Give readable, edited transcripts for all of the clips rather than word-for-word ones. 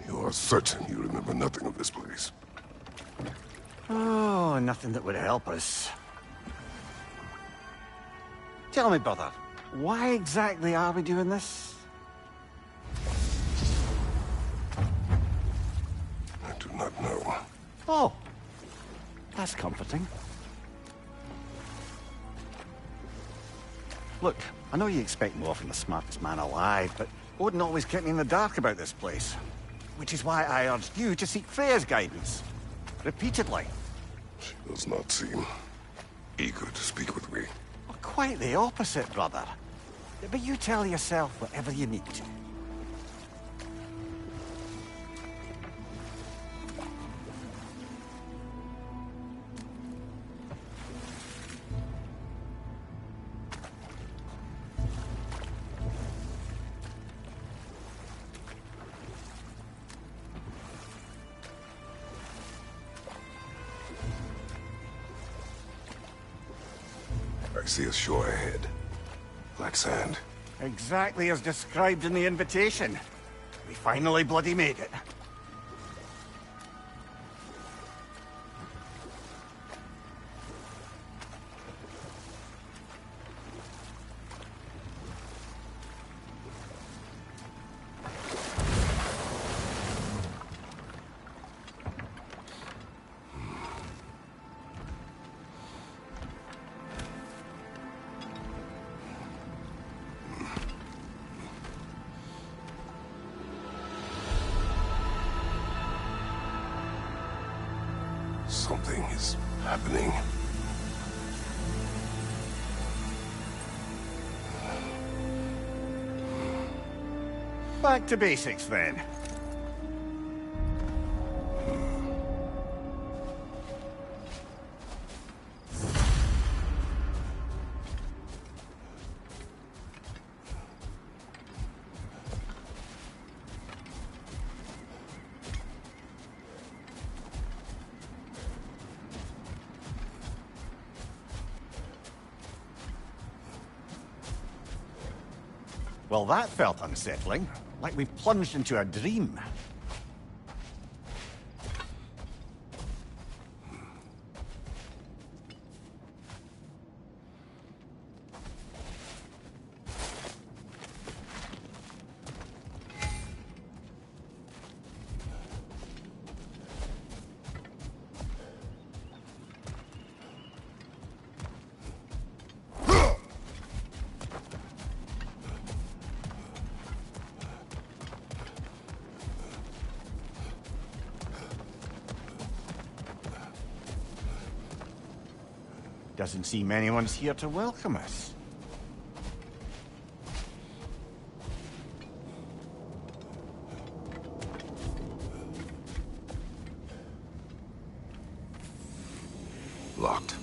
You are certain you remember nothing of this place? Oh, nothing that would help us. Tell me, brother, why exactly are we doing this? I do not know. Oh, that's comforting. Look, I know you expect more from the smartest man alive, but Odin always kept me in the dark about this place. Which is why I urged you to seek Freya's guidance. Repeatedly. She does not seem eager to speak with me. Well, quite the opposite, brother. But you tell yourself whatever you need to. I see a shore ahead. Black sand. Exactly as described in the invitation. We finally bloody made it. Something is happening. Back to basics, then. Well, that felt unsettling. Like we plunged into a dream. Doesn't seem anyone's here to welcome us. Locked.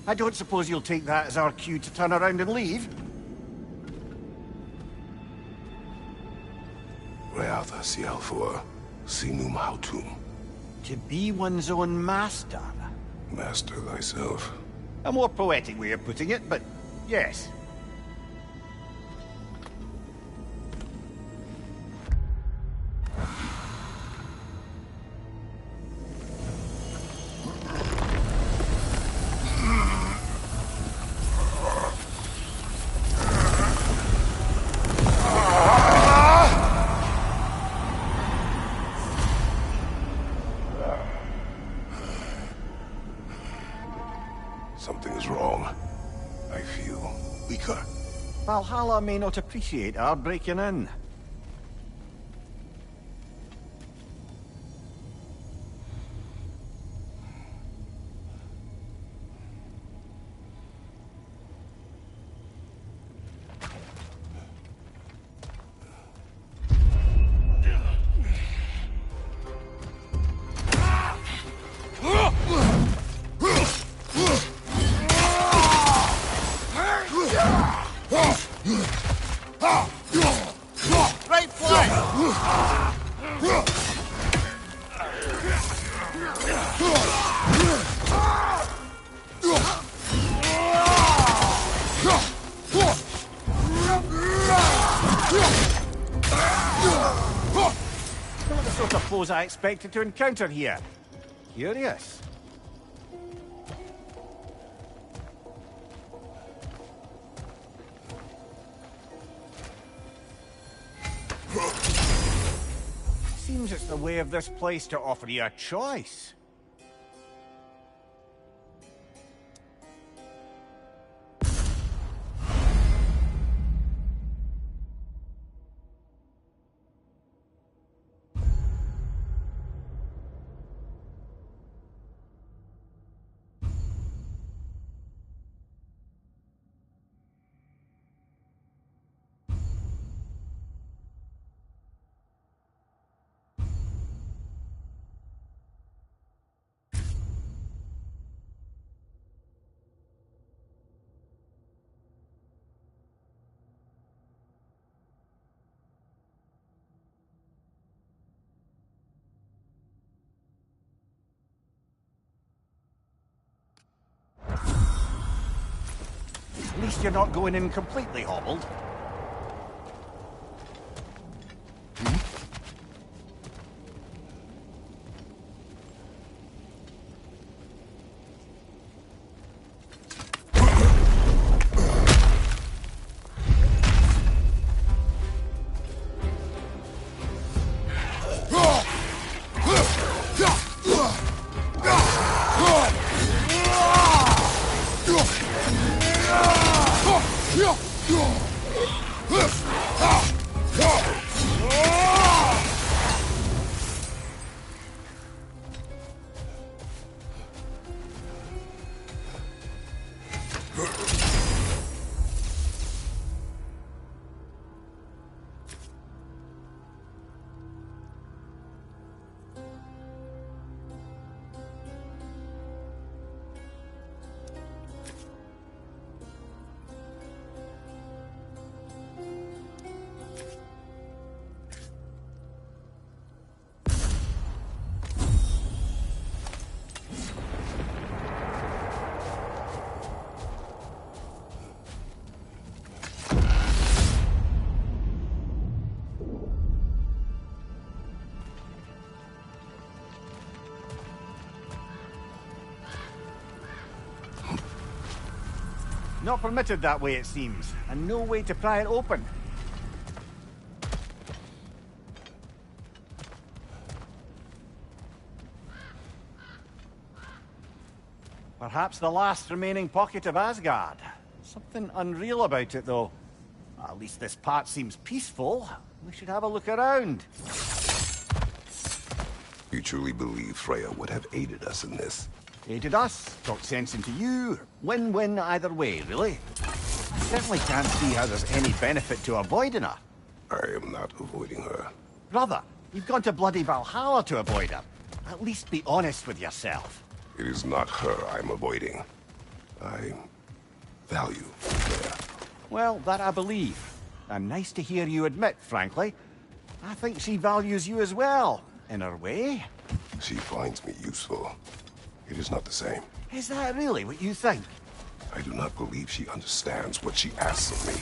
I don't suppose you'll take that as our cue to turn around and leave? Reatha Sialfur, Sinum Hautum. To be one's own master. Master thyself. A more poetic way of putting it, but yes. Something is wrong. I feel weaker. Valhalla may not appreciate our breaking in. those I expected to encounter here. Curious. Seems it's the way of this place to offer you a choice. At least you're not going in completely hobbled. Not permitted that way, it seems, and no way to pry it open. Perhaps the last remaining pocket of Asgard. Something unreal about it, though. At least this part seems peaceful. We should have a look around. You truly believe Freya would have aided us in this? Aided us, talked sense into you. Win-win either way, really. I certainly can't see how there's any benefit to avoiding her. I am not avoiding her. Brother, you've gone to bloody Valhalla to avoid her. At least be honest with yourself. It is not her I'm avoiding. I value Freya. Well, that I believe. And nice to hear you admit, frankly. I think she values you as well, in her way. She finds me useful. It is not the same. Is that really what you think? I do not believe she understands what she asks of me.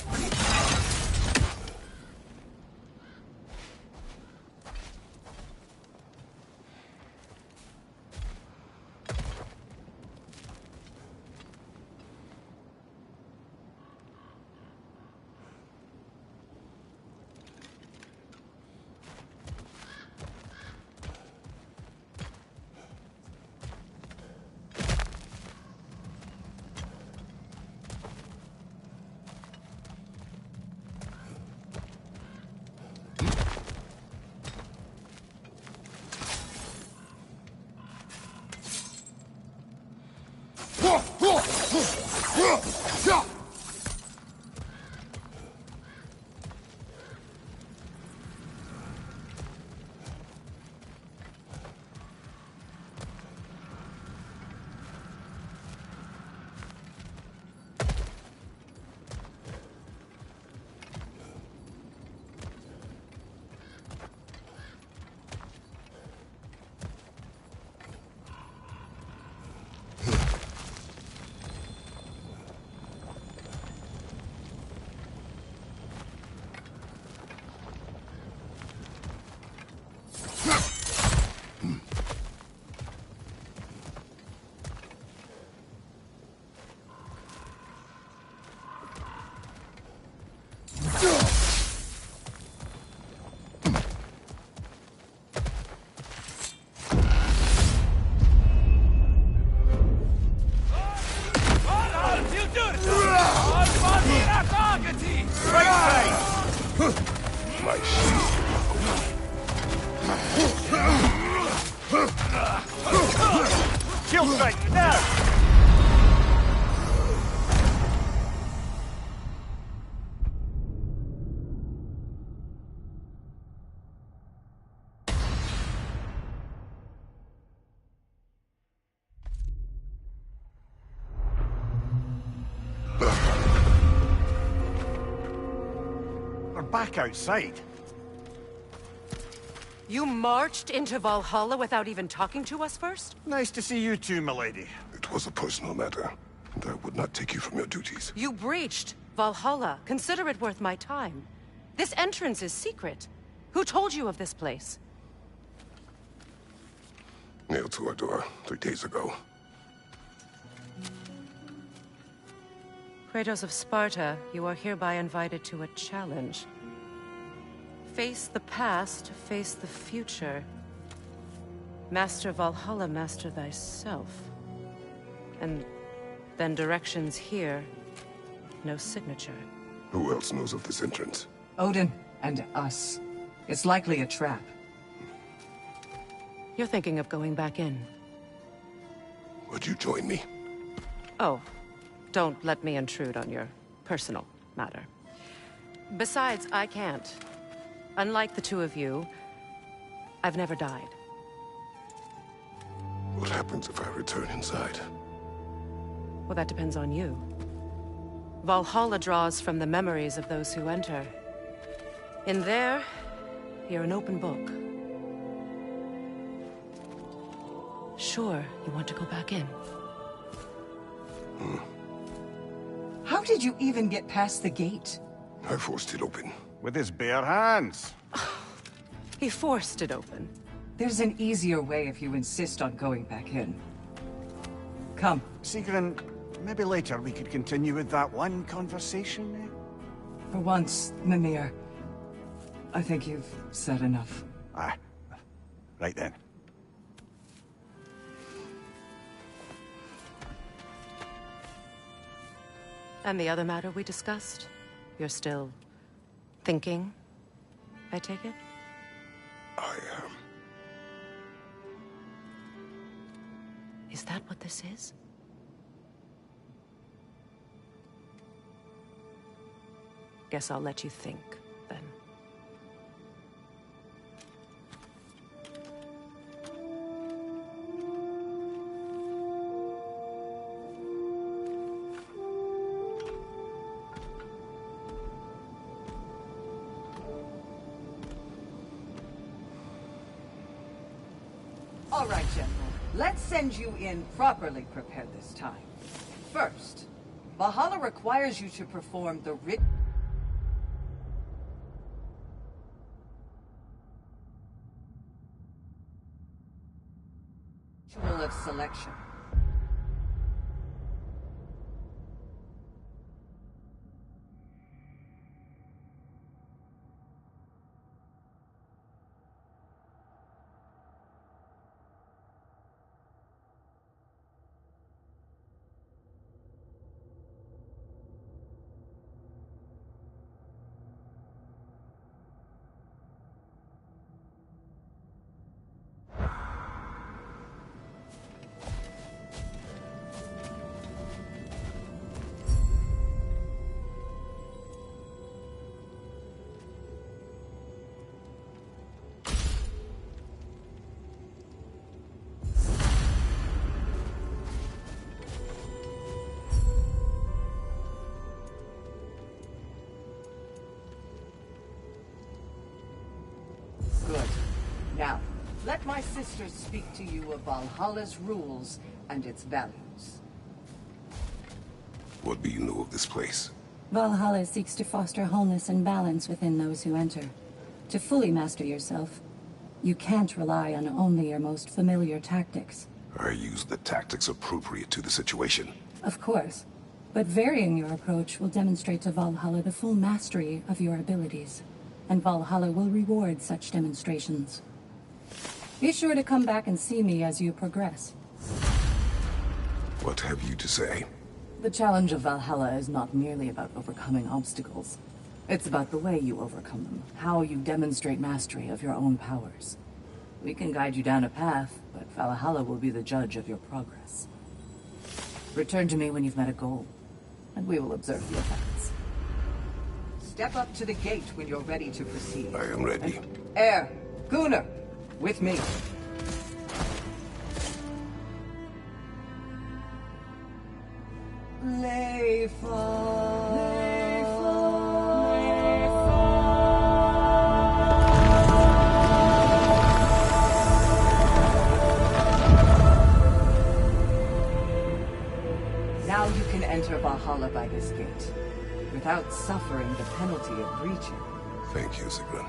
My shield. Shield strike, now! We're back outside. You marched into Valhalla without even talking to us first? Nice to see you too, milady. It was a personal matter, and I would not take you from your duties. You breached Valhalla. Consider it worth my time. This entrance is secret. Who told you of this place? Nailed to our door 3 days ago. Kratos of Sparta, you are hereby invited to a challenge. Face the past, face the future. Master Valhalla, master thyself. And then directions here, no signature. Who else knows of this entrance? Odin and us. It's likely a trap. You're thinking of going back in. Would you join me? Oh, don't let me intrude on your personal matter. Besides, I can't. Unlike the two of you, I've never died. What happens if I return inside? Well, that depends on you. Valhalla draws from the memories of those who enter. In there, you're an open book. Sure, you want to go back in. How did you even get past the gate? I forced it open. With his bare hands. He forced it open. There's an easier way if you insist on going back in. Come. Sigrun, maybe later we could continue with that one conversation, eh? For once, Mimir, I think you've said enough. Ah, right then. And the other matter we discussed? You're still thinking, I take it? I am. Is that what this is? Guess I'll let you think, then. All right, General. Let's send you in properly prepared this time. First, Valhalla requires you to perform the ritual of selection. Good. Now, let my sisters speak to you of Valhalla's rules and its values. What do you know of this place? Valhalla seeks to foster wholeness and balance within those who enter. To fully master yourself, you can't rely on only your most familiar tactics. I use the tactics appropriate to the situation. Of course, but varying your approach will demonstrate to Valhalla the full mastery of your abilities, and Valhalla will reward such demonstrations. Be sure to come back and see me as you progress. What have you to say? The challenge of Valhalla is not merely about overcoming obstacles. It's about the way you overcome them, how you demonstrate mastery of your own powers. We can guide you down a path, but Valhalla will be the judge of your progress. Return to me when you've met a goal, and we will observe the effects. Step up to the gate when you're ready to proceed. I am ready. Air, Gunnar, with me. Now you can enter Valhalla by this gate, without suffering the penalty of breaching. Thank you, Sigrun.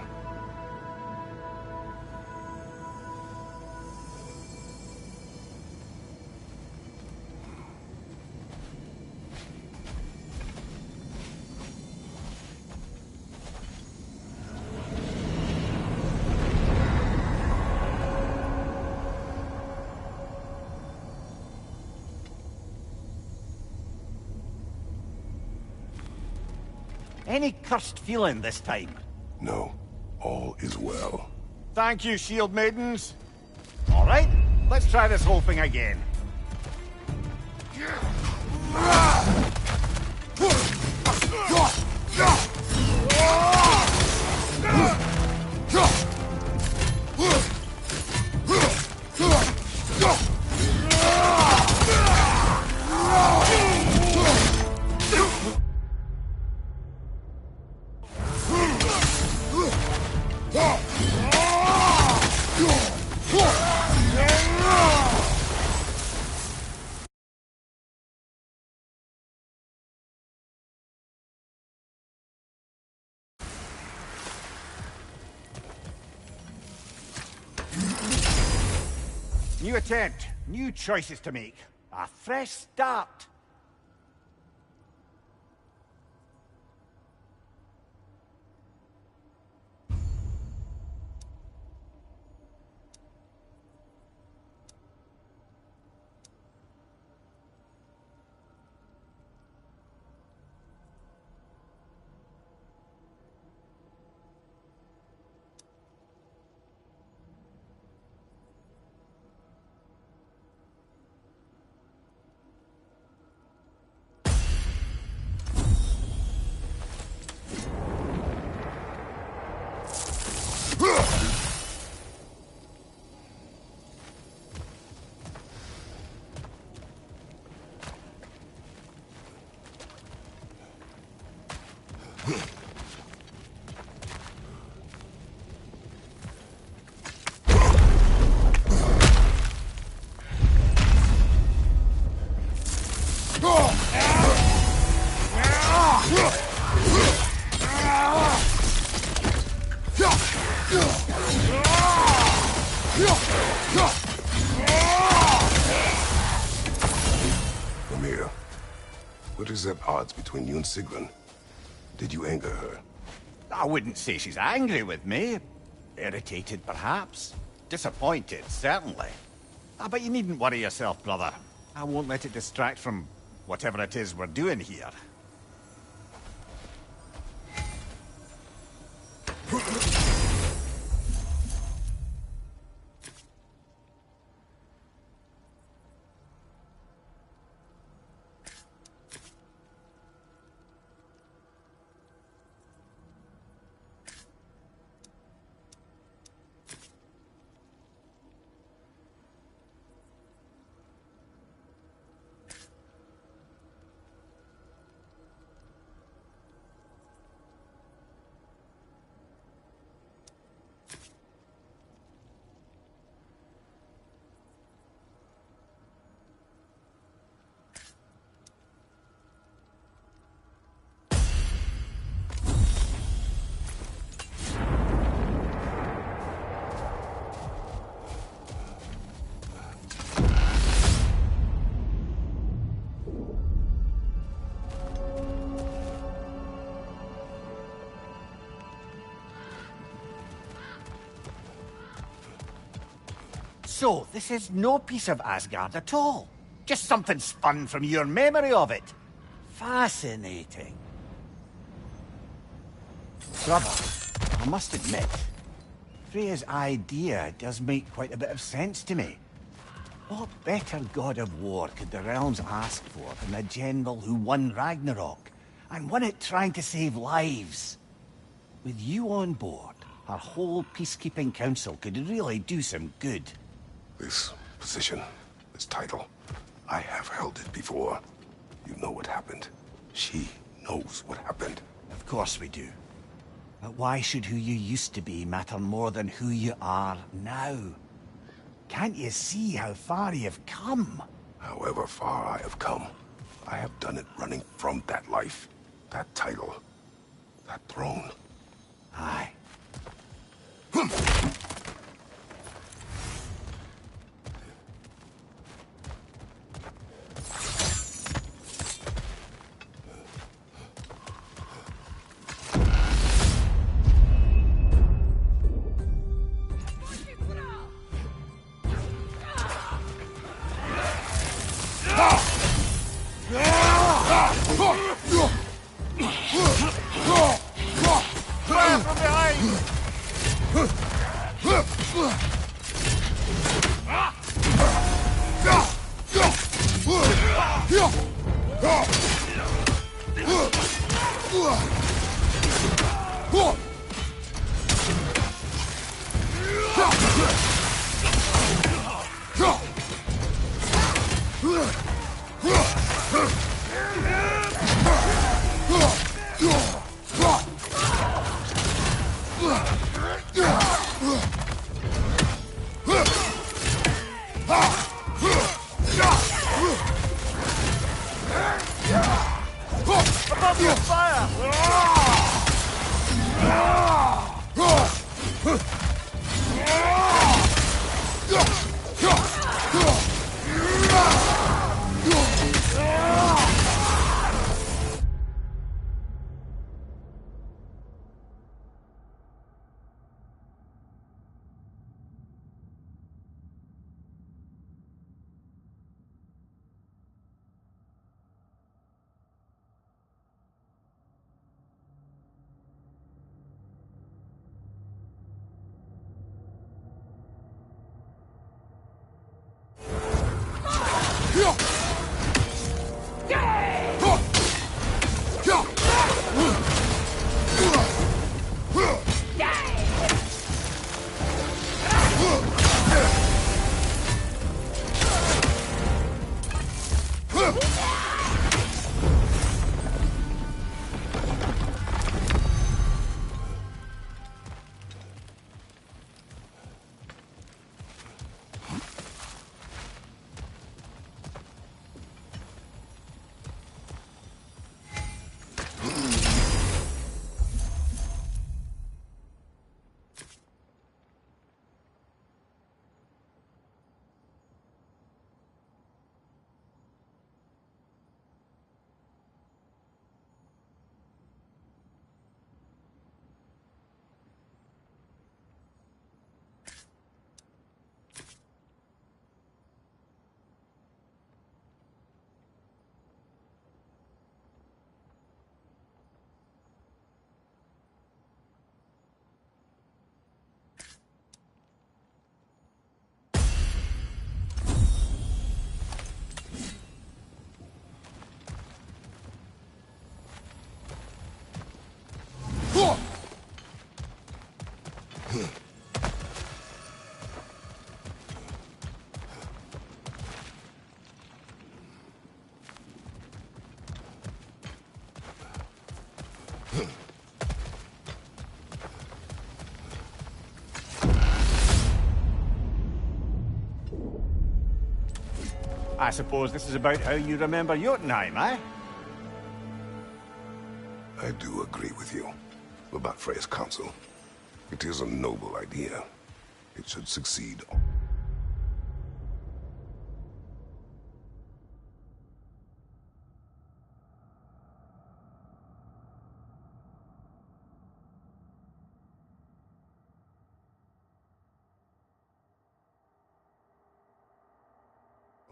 Any cursed feeling this time? No, all is well. Thank you, shield maidens. All right, let's try this whole thing again. New attempt, new choices to make. A fresh start. Mimir, what is at odds between you and Sigrun? Did you anger her? I wouldn't say she's angry with me. Irritated, perhaps. Disappointed, certainly. But you needn't worry yourself, brother. I won't let it distract from whatever it is we're doing here. So, this is no piece of Asgard at all. Just something spun from your memory of it. Fascinating. Brother, I must admit, Freya's idea does make quite a bit of sense to me. What better god of war could the realms ask for than a general who won Ragnarok, and won it trying to save lives? With you on board, our whole peacekeeping council could really do some good. This position, this title, I have held it before. You know what happened. She knows what happened. Of course we do. But why should who you used to be matter more than who you are now? Can't you see how far you've come? However far I have come, I have done it running from that life, that title, that throne. Aye. Fire from behind! Above your fire! I suppose this is about how you remember Jotunheim, eh? I do agree with you about Freya's council. It is a noble idea. It should succeed.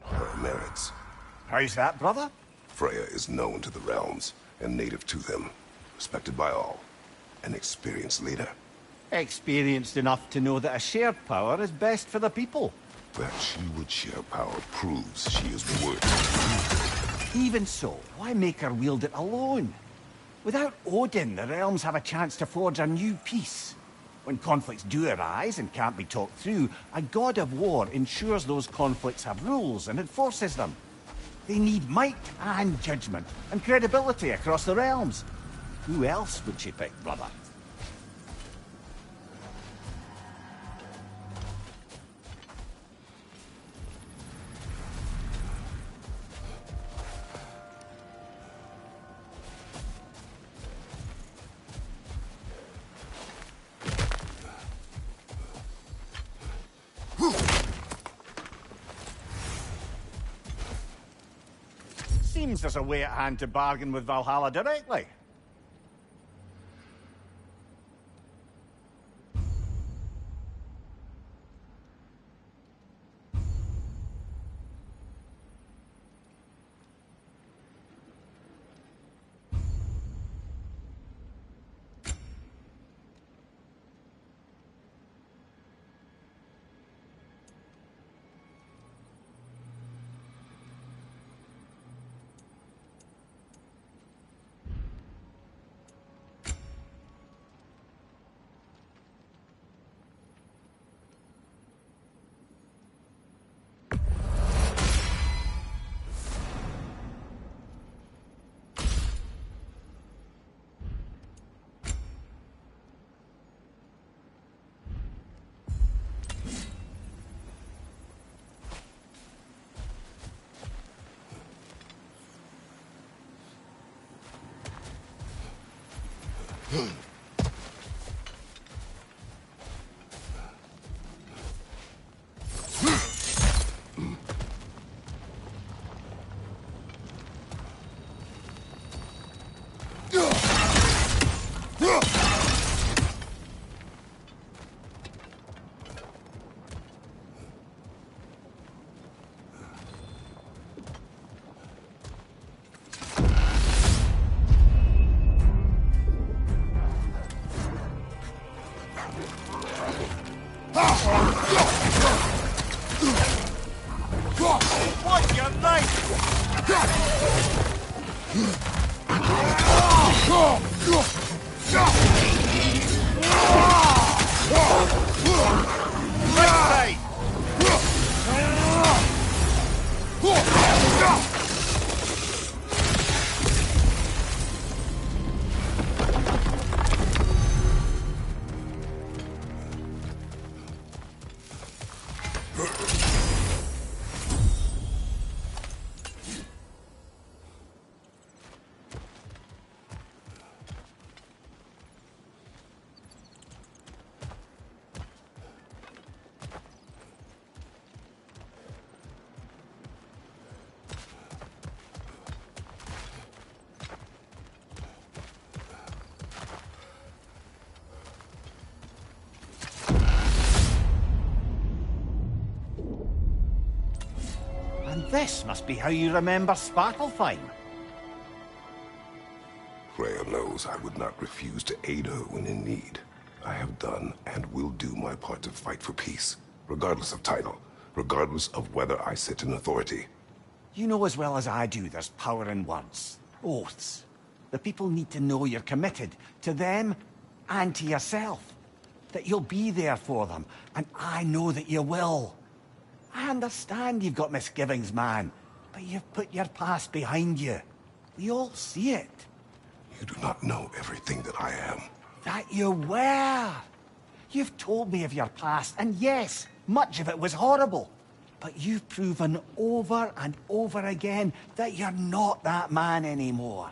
Her merits. How's that, brother? Freya is known to the realms and native to them, respected by all. an experienced leader. Experienced enough to know that a shared power is best for the people. That she would share power proves she is worth it. Even so, why make her wield it alone? Without Odin, the realms have a chance to forge a new peace. When conflicts do arise and can't be talked through, a god of war ensures those conflicts have rules and enforces them. They need might and judgment and credibility across the realms. Who else would she pick, brother? Seems there's a way at hand to bargain with Valhalla directly. What's your Right. And this must be how you remember Sparklefine. Freya knows I would not refuse to aid her when in need. I have done and will do my part to fight for peace, regardless of title, regardless of whether I sit in authority. You know as well as I do there's power in words. Oaths. The people need to know you're committed to them and to yourself. That you'll be there for them, and I know that you will. I understand you've got misgivings, man, but you've put your past behind you. We all see it. You do not know everything that I am. That you were. You've told me of your past, and yes, much of it was horrible. But you've proven over and over again that you're not that man anymore.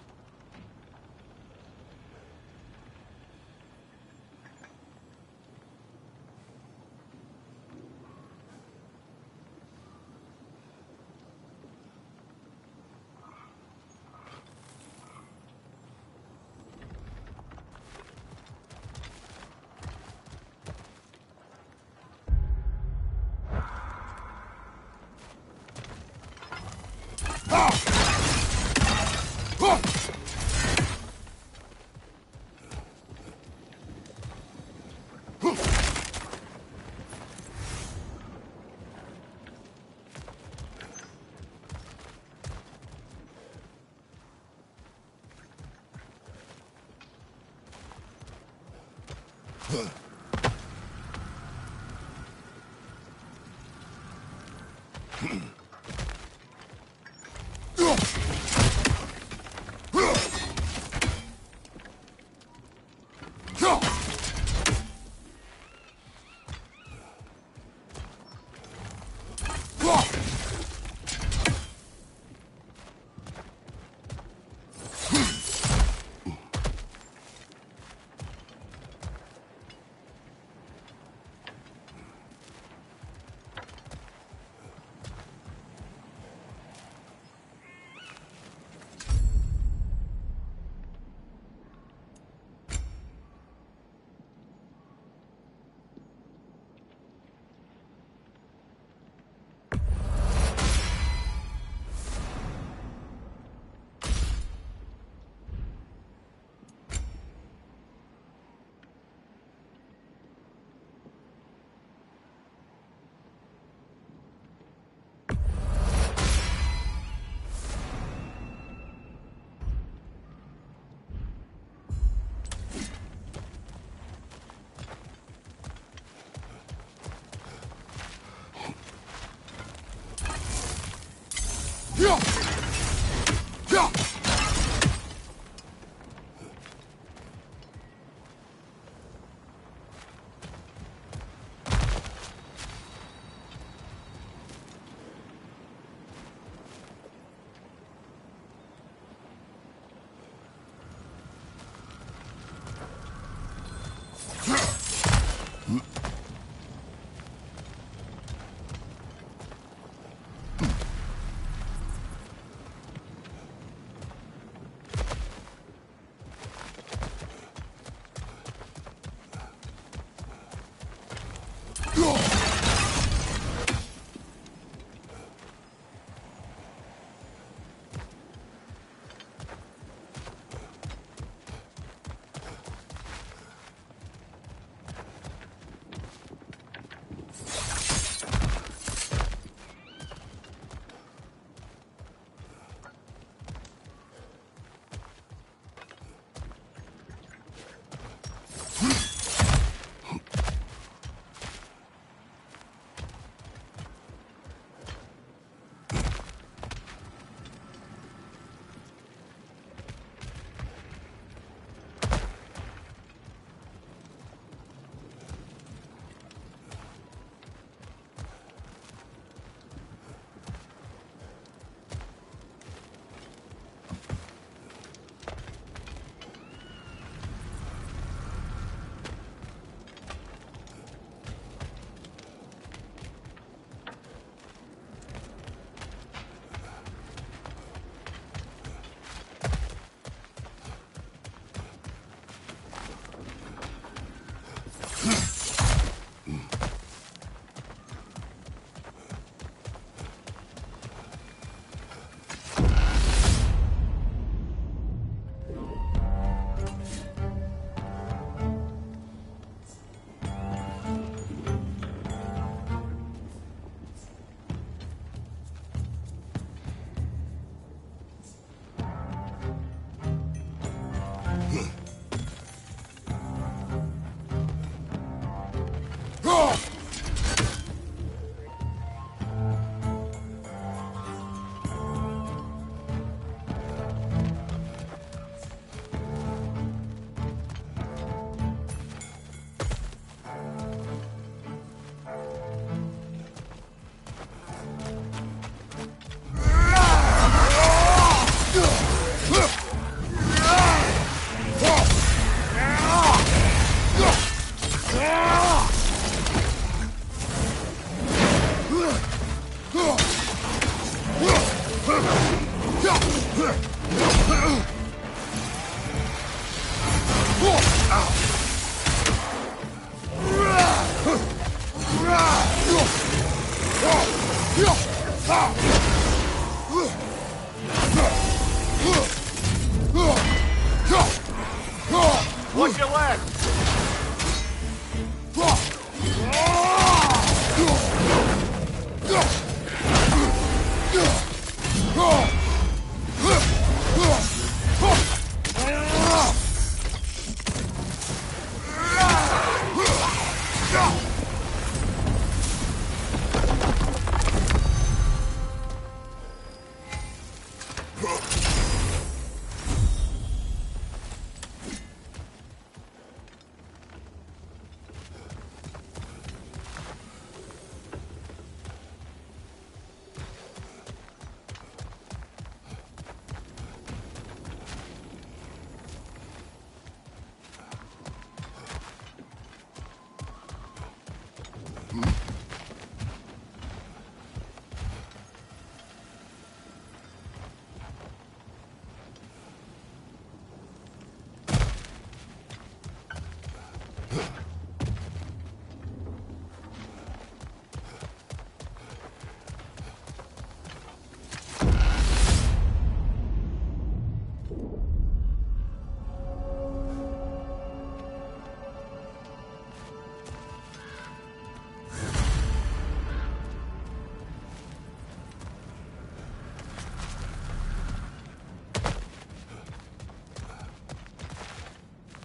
Watch your left!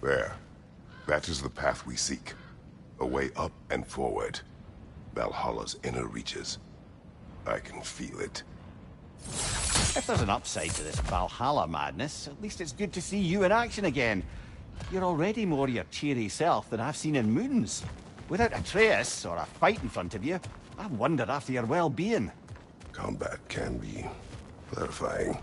There. That is the path we seek. A way up and forward. Valhalla's inner reaches. I can feel it. If there's an upside to this Valhalla madness, at least it's good to see you in action again. You're already more your cheery self than I've seen in moons. Without Atreus, or a fight in front of you, I wonder after your well-being. Combat can be clarifying.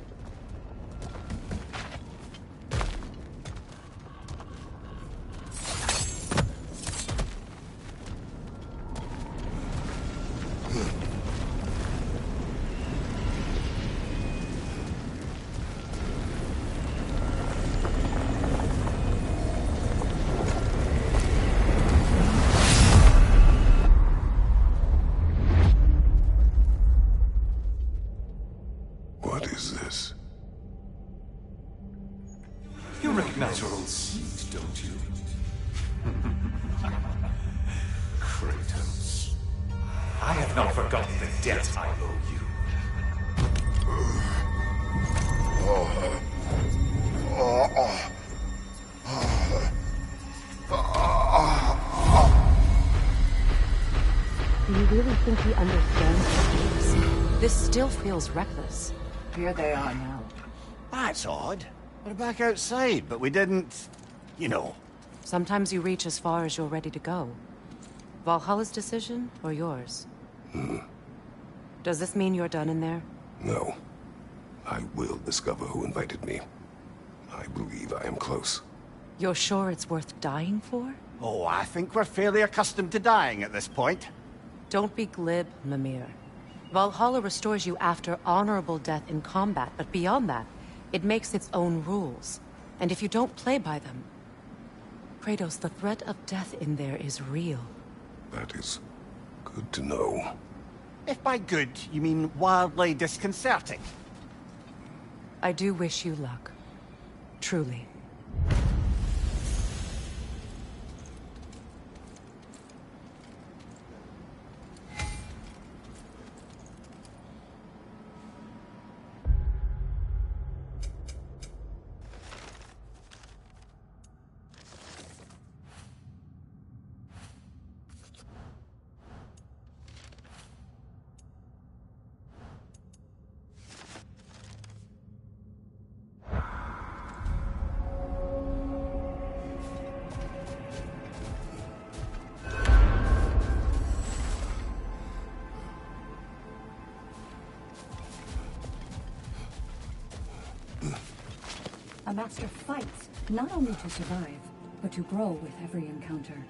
What is this? You recognize your old seat, don't you? Kratos. I have not forgotten the debt I owe you. Do you really think he understands this? This still feels reckless. Here they are now. That's odd. We're back outside, but we didn't... You know. Sometimes you reach as far as you're ready to go. Valhalla's decision, or yours? Does this mean you're done in there? No. I will discover who invited me. I believe I am close. You're sure it's worth dying for? Oh, I think we're fairly accustomed to dying at this point. Don't be glib, Mimir. Valhalla restores you after honorable death in combat, but beyond that, it makes its own rules. And if you don't play by them... Kratos, the threat of death in there is real. That is good to know. If by good, you mean wildly disconcerting. I do wish you luck. Truly. A master fights, not only to survive, but to grow with every encounter.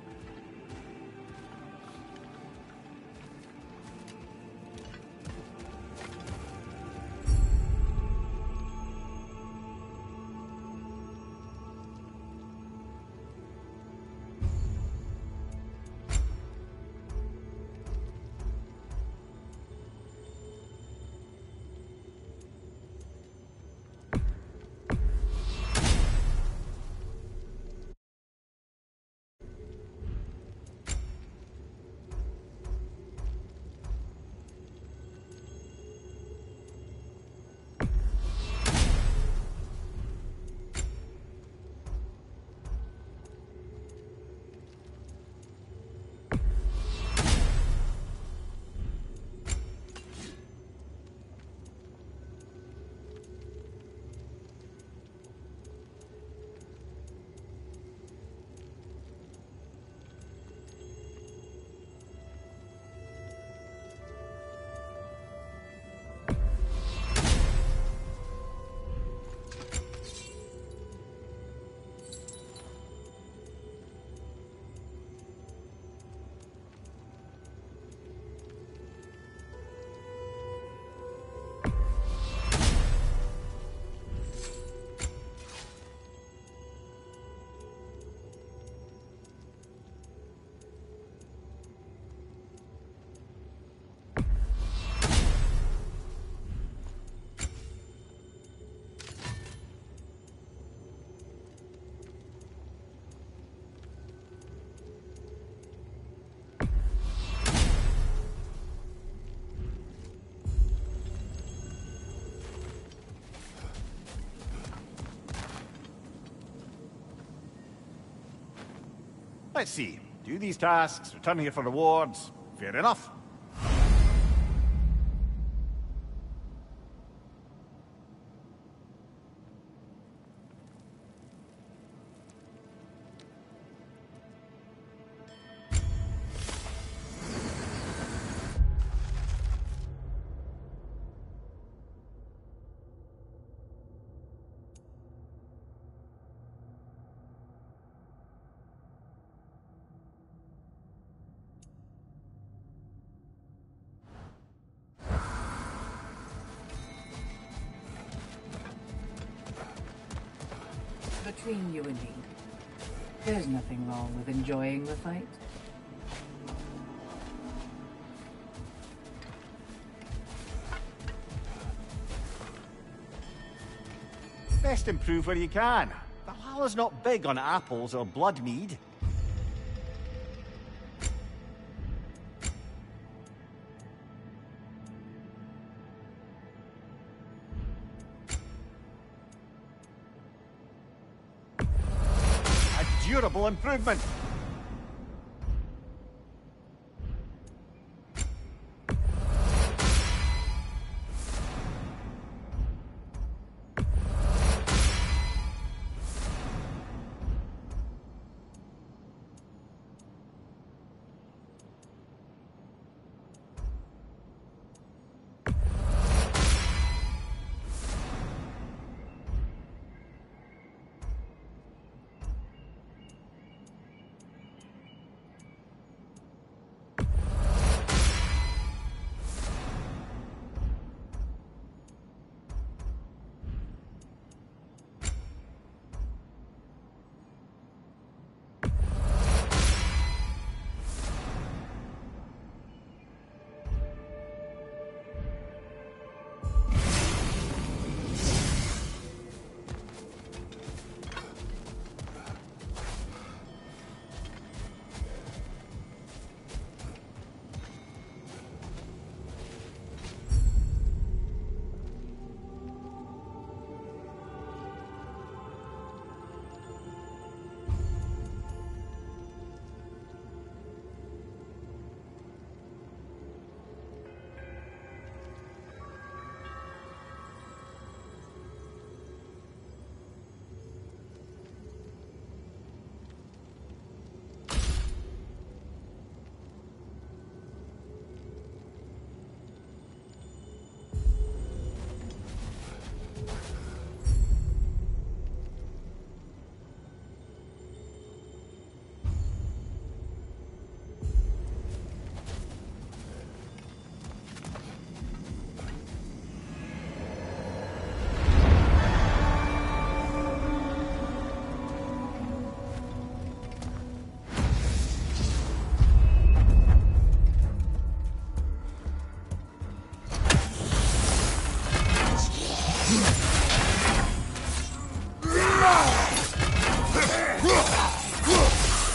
Let's see. Do these tasks, return here for rewards. Fair enough. Between you and me, there's nothing wrong with enjoying the fight. Best improve where you can. Valhalla's not big on apples or blood mead. A durable improvement.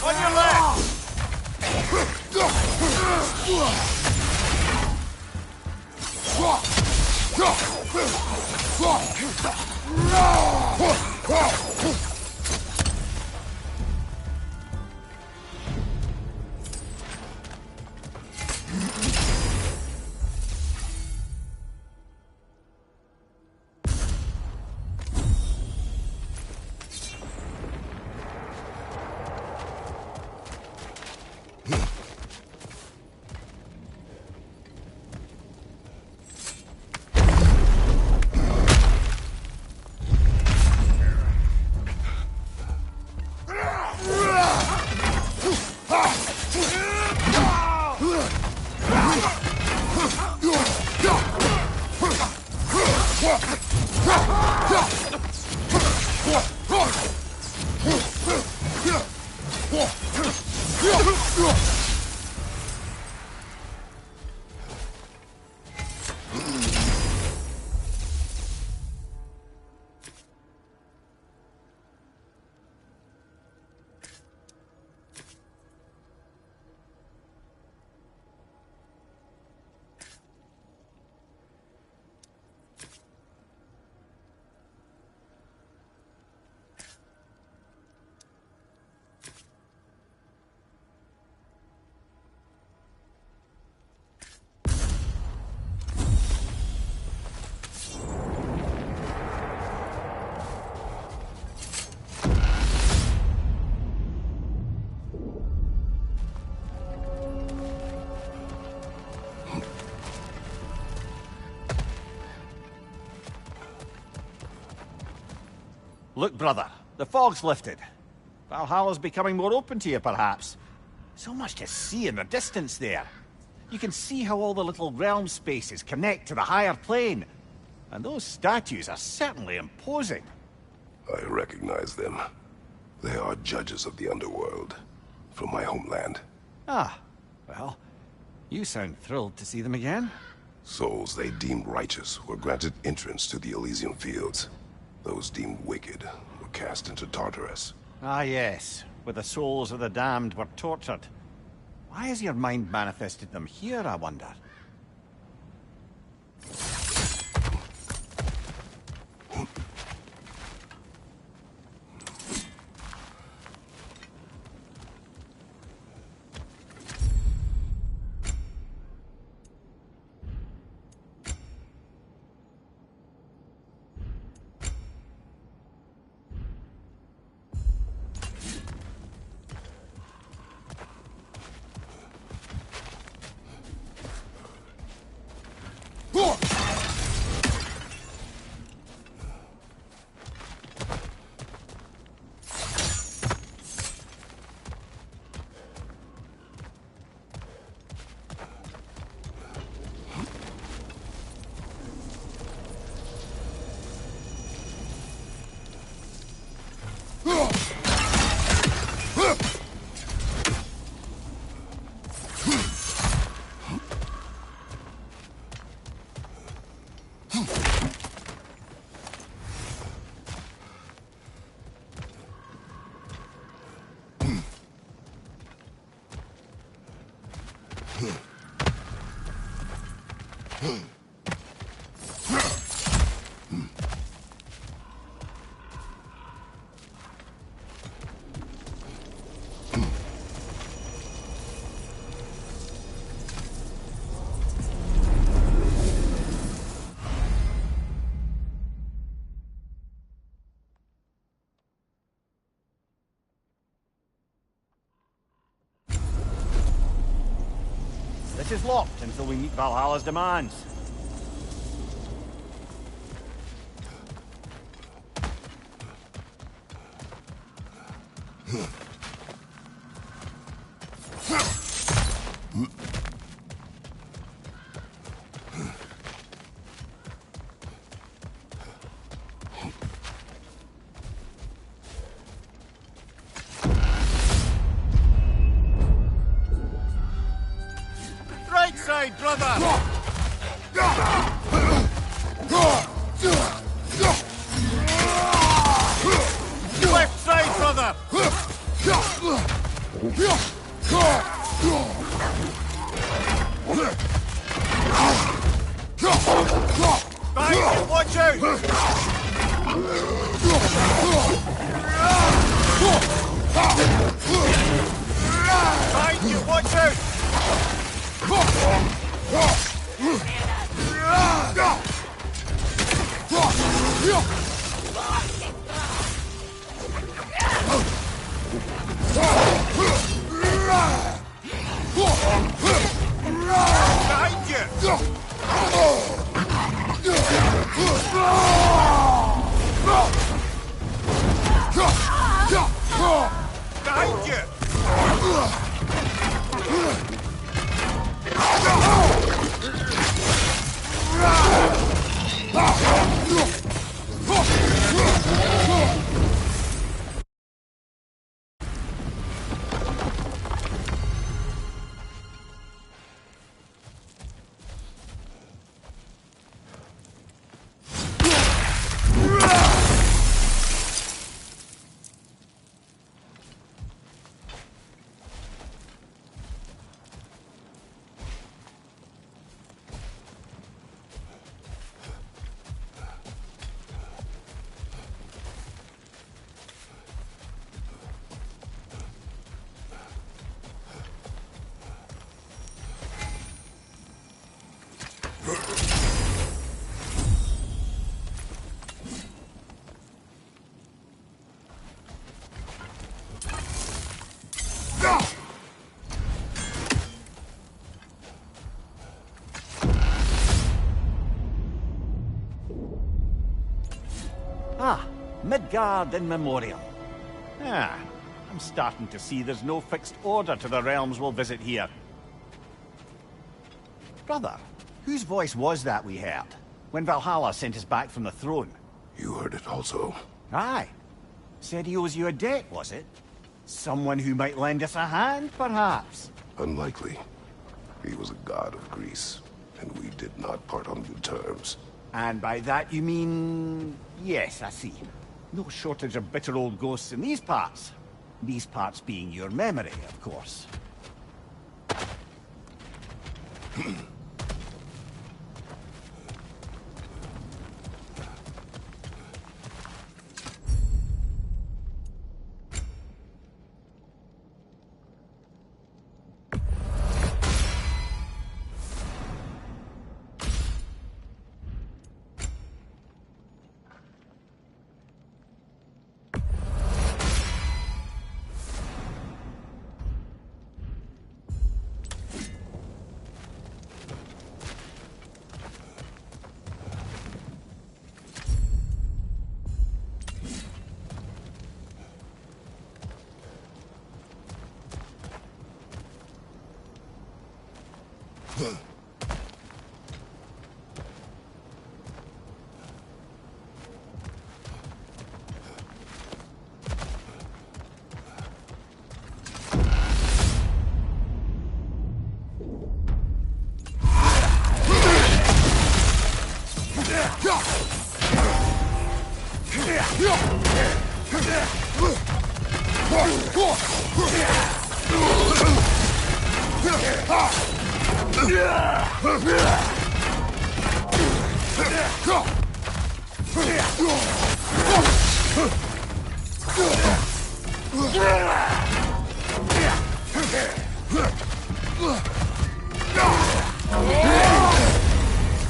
On your left! Look, brother, the fog's lifted. Valhalla's becoming more open to you, perhaps. So much to see in the distance there. You can see how all the little realm spaces connect to the higher plane. And those statues are certainly imposing. I recognize them. They are judges of the underworld, from my homeland. Ah, well, you sound thrilled to see them again. Souls they deemed righteous were granted entrance to the Elysium Fields. Those deemed wicked were cast into Tartarus. Ah, yes, where the souls of the damned were tortured. Why has your mind manifested them here, I wonder? This is locked until we meet Valhalla's demands. Right side, brother! Left side, brother! Behind you, watch out! Behind you, watch out! Behind you! Behind you! Midgard in memoriam. Ah, I'm starting to see there's no fixed order to the realms we'll visit here. Brother, whose voice was that we heard when Valhalla sent us back from the throne? You heard it also. Aye. Said he owes you a debt, was it? Someone who might lend us a hand, perhaps? Unlikely. He was a god of Greece, and we did not part on good terms. And by that you mean... Yes, I see. No shortage of bitter old ghosts in these parts. These parts being your memory, of course.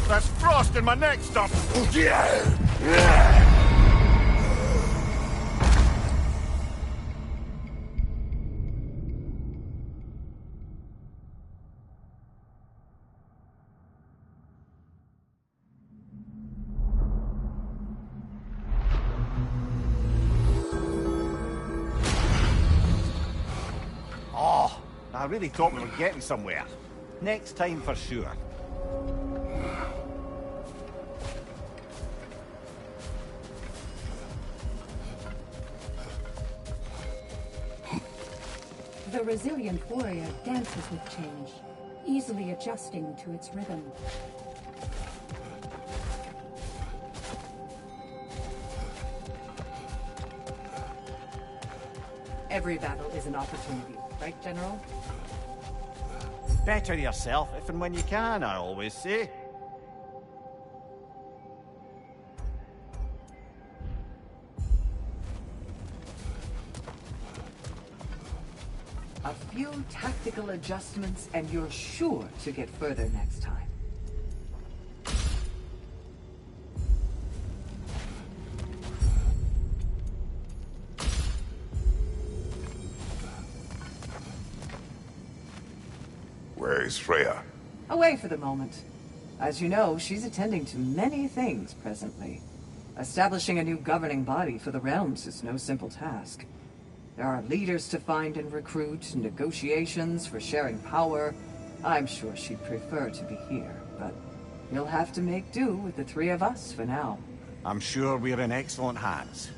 There's frost in my neck, stop! Oh, I really thought we were getting somewhere. Next time for sure. The resilient warrior dances with change, easily adjusting to its rhythm. Every battle is an opportunity, right, General? Better yourself if and when you can, I always say. A few tactical adjustments and you're sure to get further next time. Where is Freya? Away for the moment. As you know, she's attending to many things presently. Establishing a new governing body for the realms is no simple task. There are leaders to find and recruit, negotiations for sharing power. I'm sure she'd prefer to be here, but you'll have to make do with the three of us for now. I'm sure we're in excellent hands.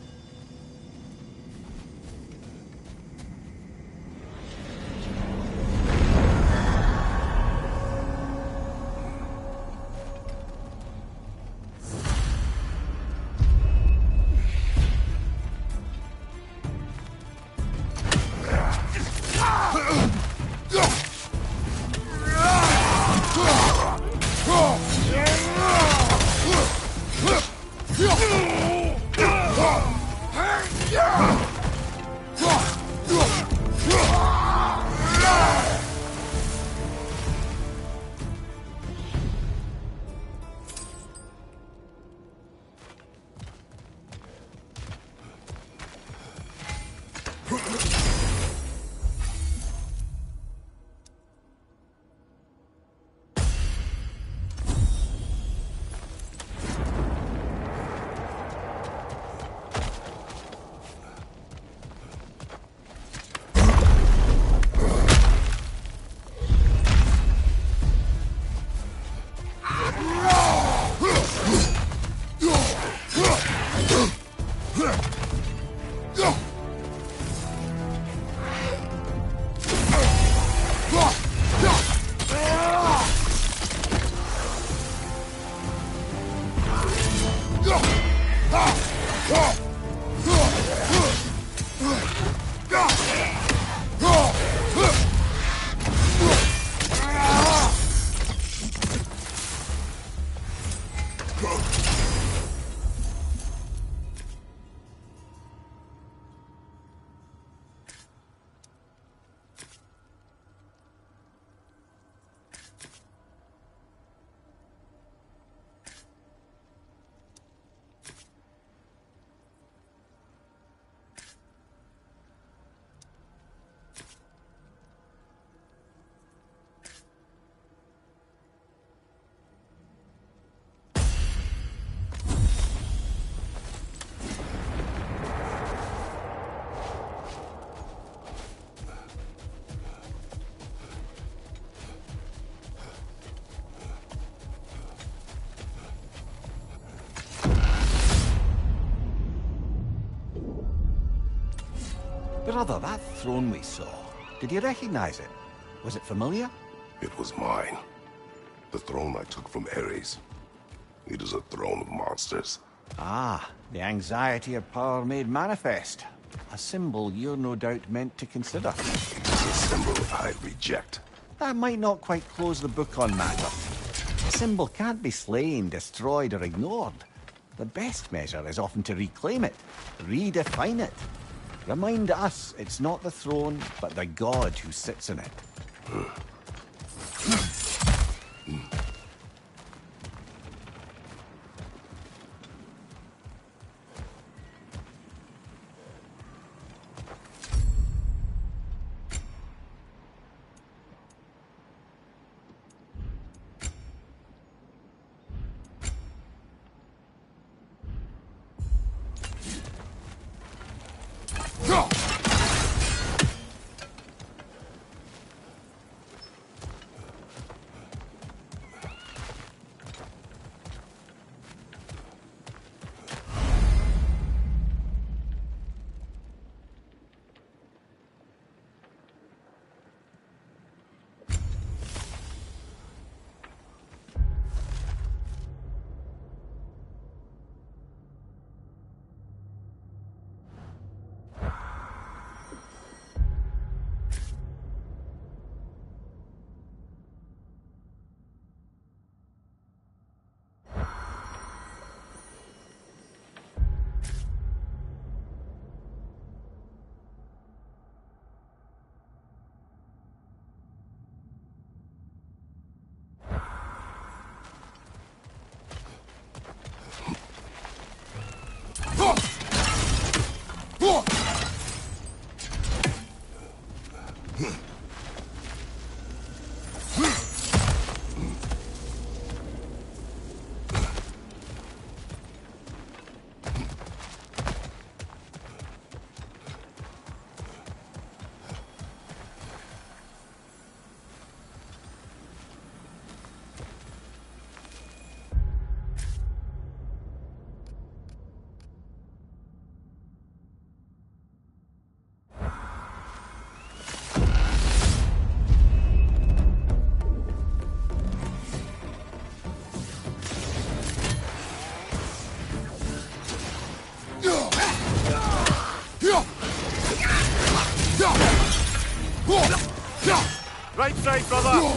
Brother, that throne we saw, did you recognize it? Was it familiar? It was mine. The throne I took from Ares. It is a throne of monsters. Ah, the anxiety of power made manifest. A symbol you're no doubt meant to consider. It is a symbol I reject. That might not quite close the book on matter. A symbol can't be slain, destroyed, or ignored. The best measure is often to reclaim it, redefine it. Remind us it's not the throne, but the god who sits in it. Right side, brother!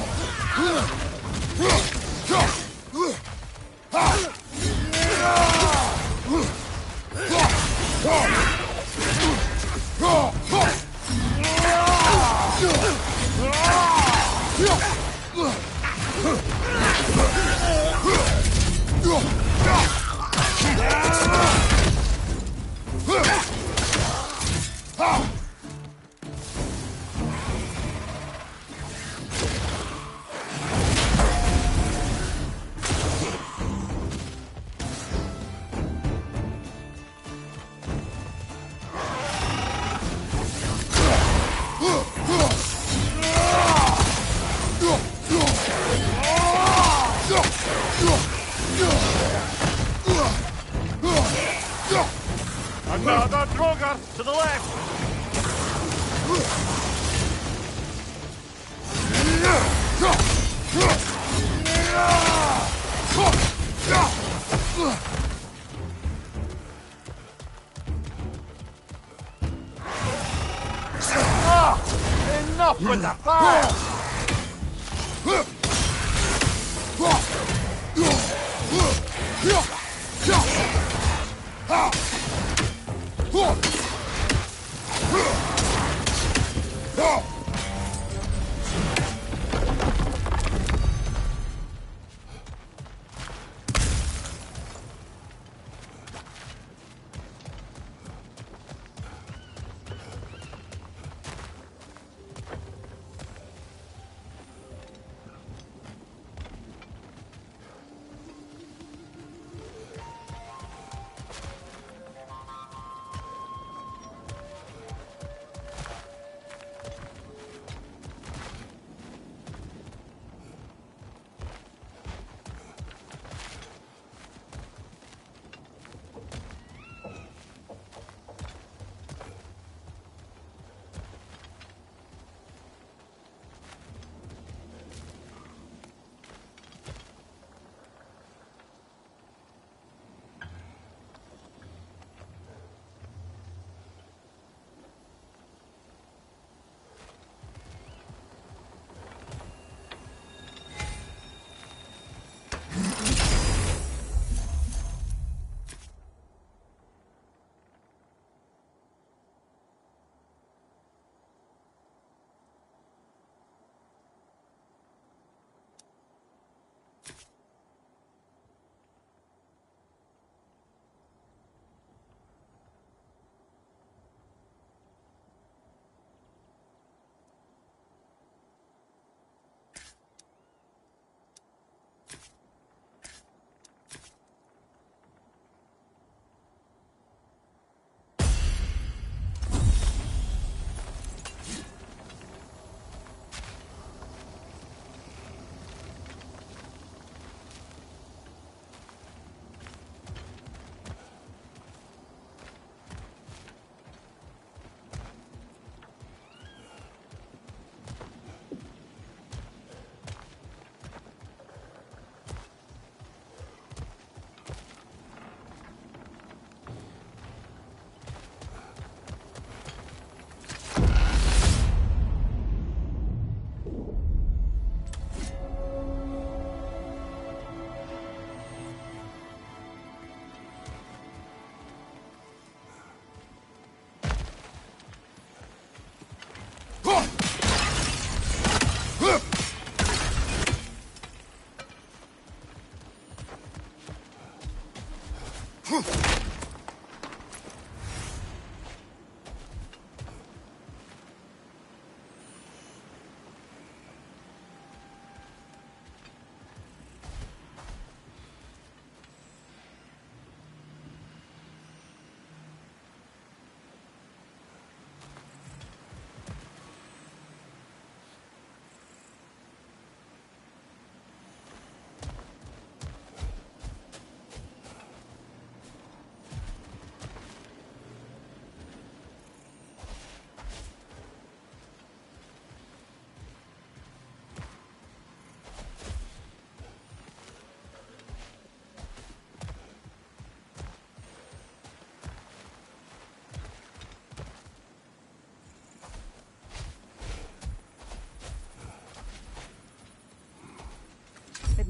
Another Drogar to the left! Enough with the fire!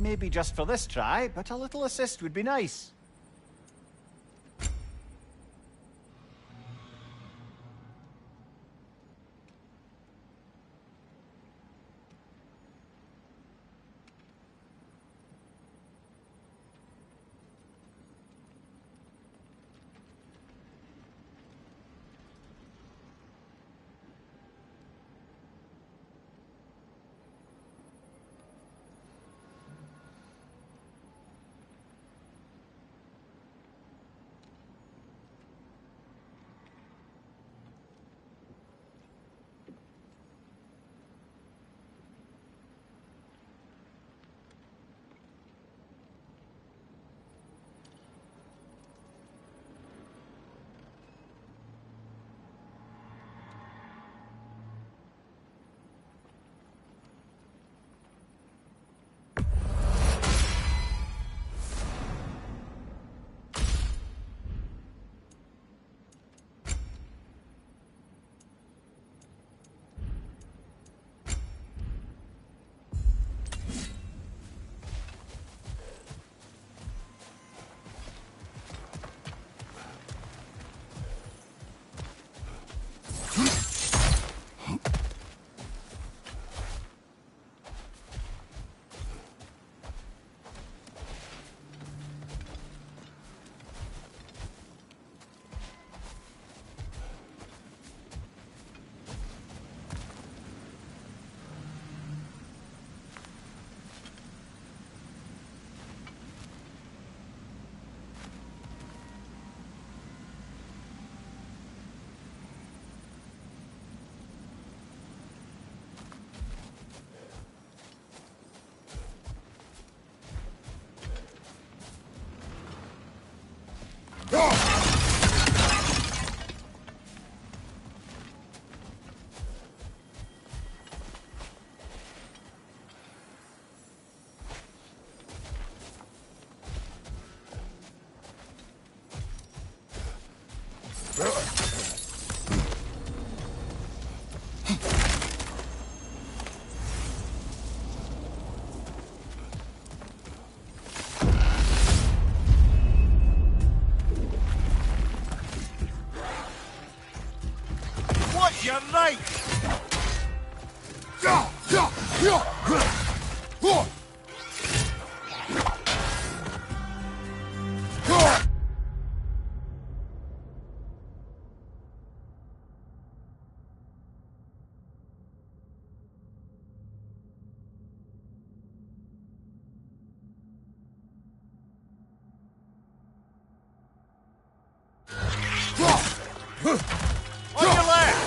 Maybe just for this try, but a little assist would be nice. You're right! On your left!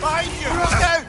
Behind you! Look out!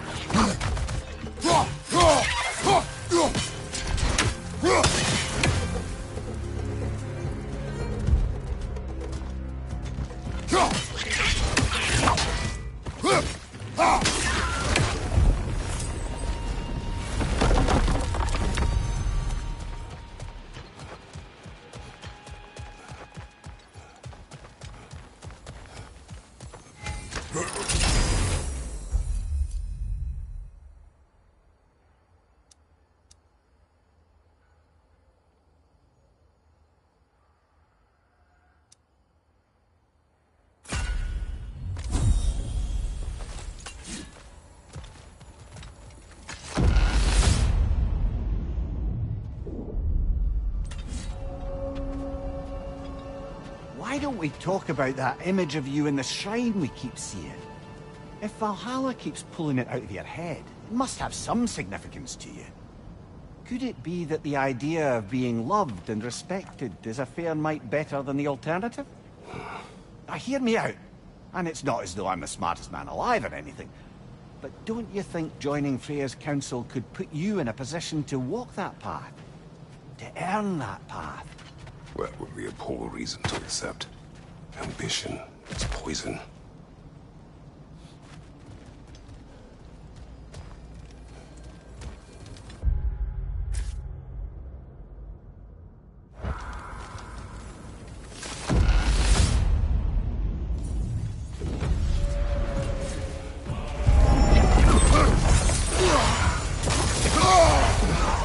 Why don't we talk about that image of you in the shrine we keep seeing? If Valhalla keeps pulling it out of your head, it must have some significance to you. Could it be that the idea of being loved and respected is a fair mite better than the alternative? Now hear me out, and it's not as though I'm the smartest man alive or anything. But don't you think joining Freya's council could put you in a position to walk that path? To earn that path? That would be a poor reason to accept. Ambition, it's poison.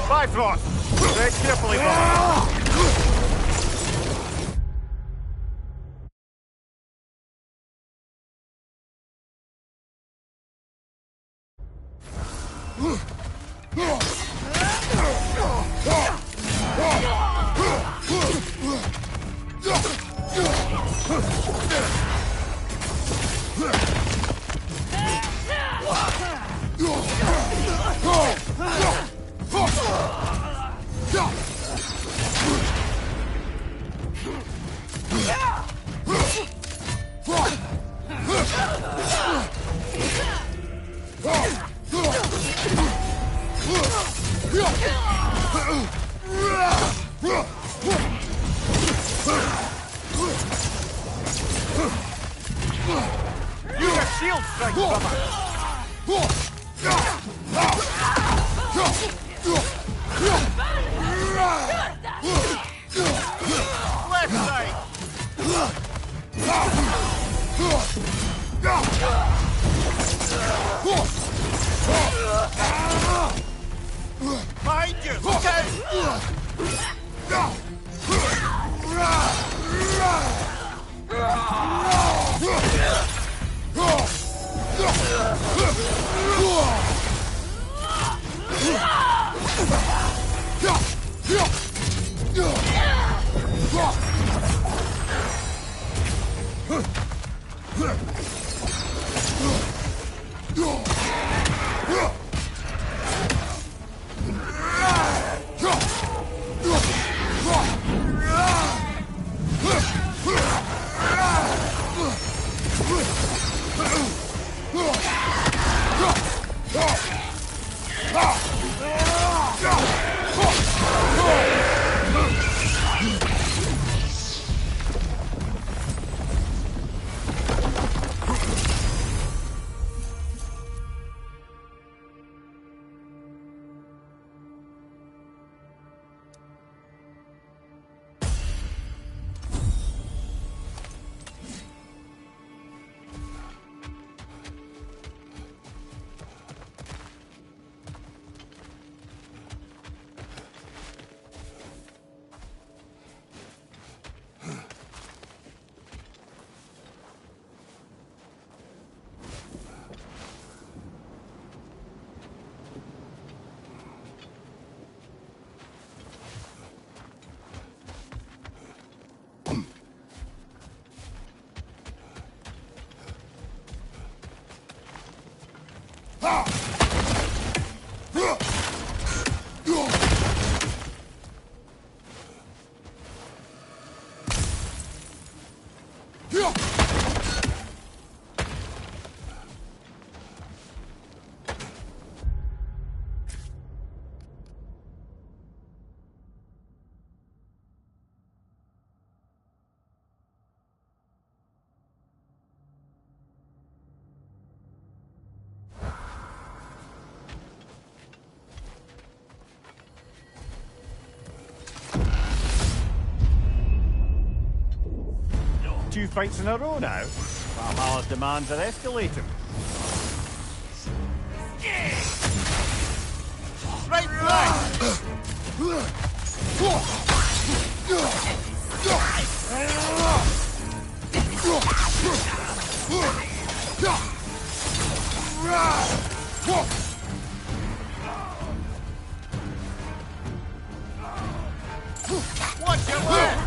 Bifrost! Tread carefully, brother. Use a shield strike, brother. Left side. Behind you! Look out! Two fights in a row now. Valhalla's demands are escalating. Right flank! Watch your left!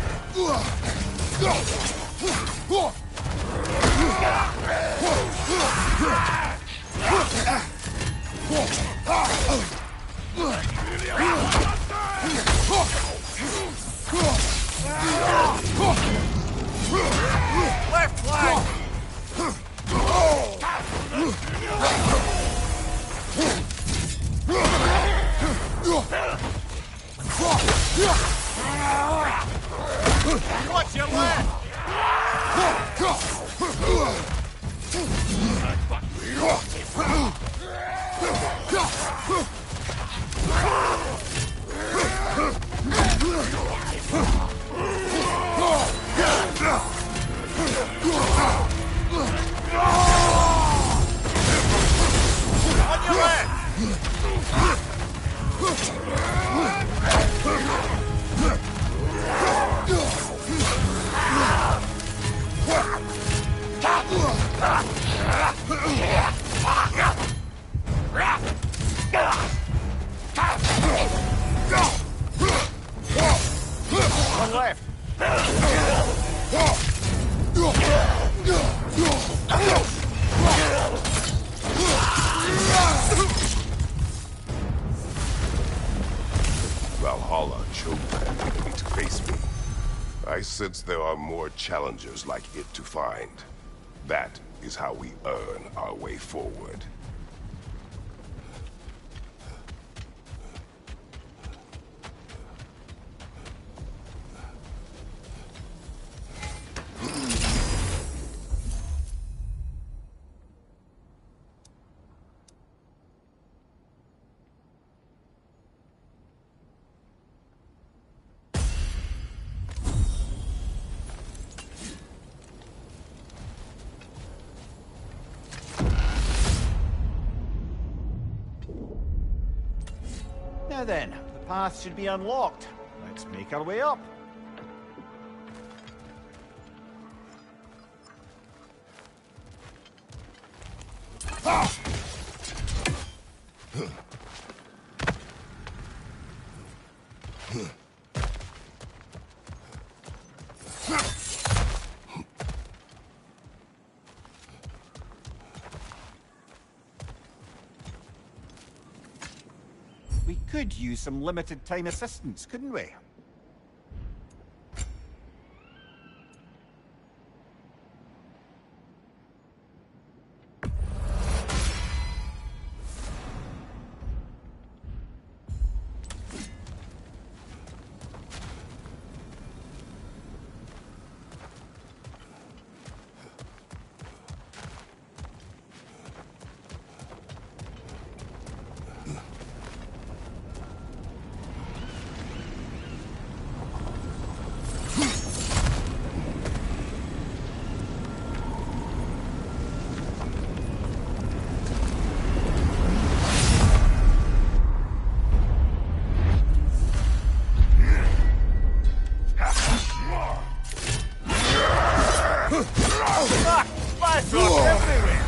Left flank! I sense there are more challengers like it to find. That is how we earn our way forward. Now then, the path should be unlocked. Let's make our way up. We could use some limited time assistance, couldn't we? Spice rock everywhere!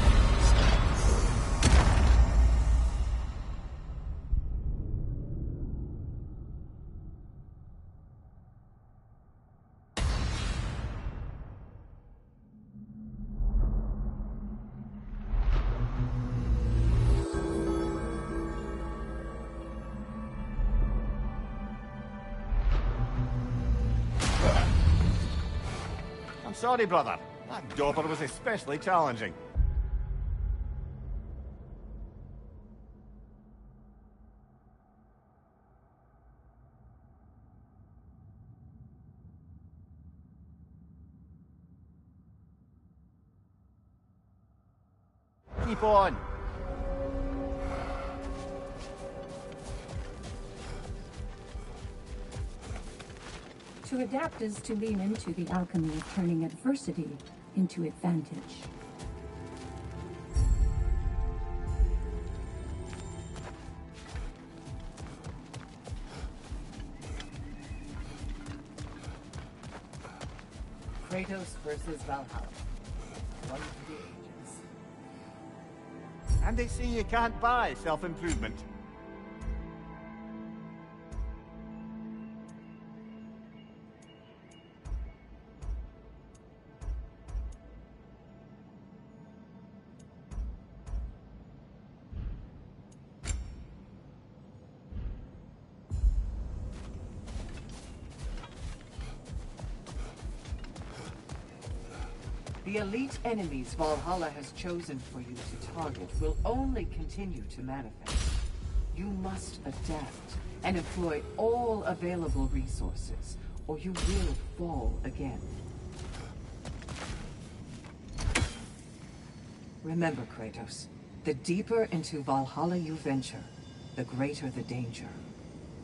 I'm sorry, brother. That dauber was especially challenging. Keep on. To adapt is to lean into the alchemy of turning adversity into advantage. Kratos versus Valhalla. One for the ages. And they say you can't buy self-improvement. The elite enemies Valhalla has chosen for you to target will only continue to manifest. You must adapt and employ all available resources, or you will fall again. Remember, Kratos, the deeper into Valhalla you venture, the greater the danger.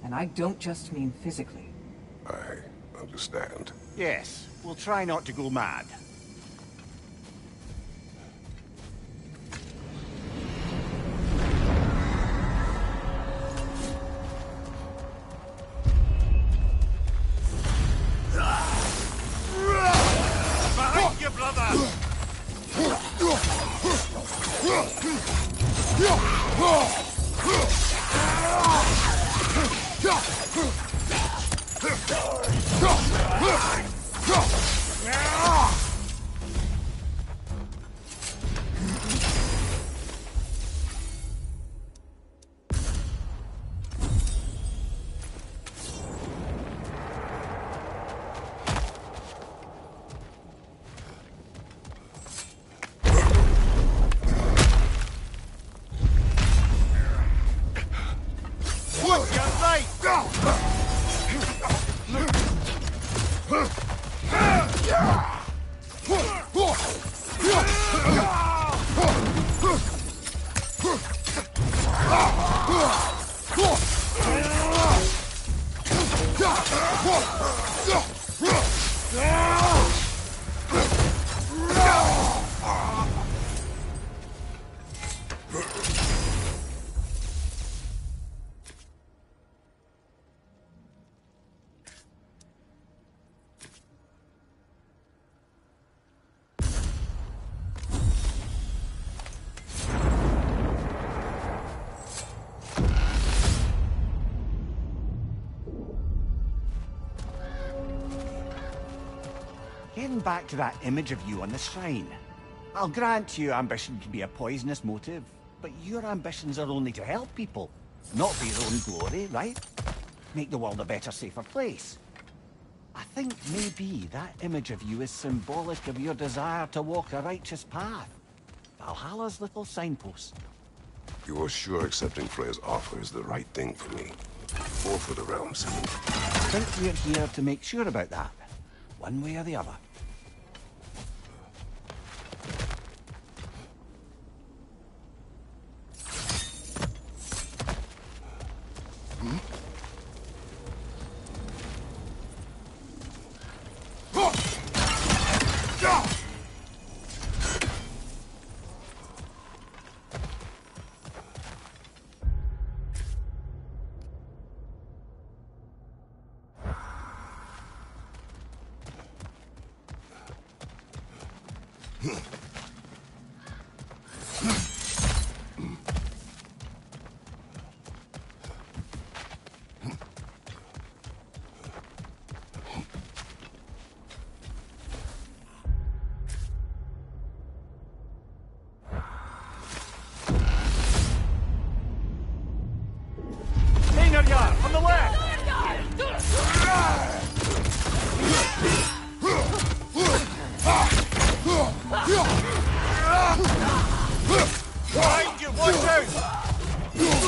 And I don't just mean physically. I understand. Yes, we'll try not to go mad. Behind you, brother! Getting back to that image of you on the shrine. I'll grant you ambition can be a poisonous motive, but your ambitions are only to help people, not for your own glory, right? Make the world a better, safer place. I think maybe that image of you is symbolic of your desire to walk a righteous path. Valhalla's little signpost. You're sure accepting Freya's offer is the right thing for me? Or for the realms? I think we're here to make sure about that, one way or the other. On the left! Behind you, watch out! Use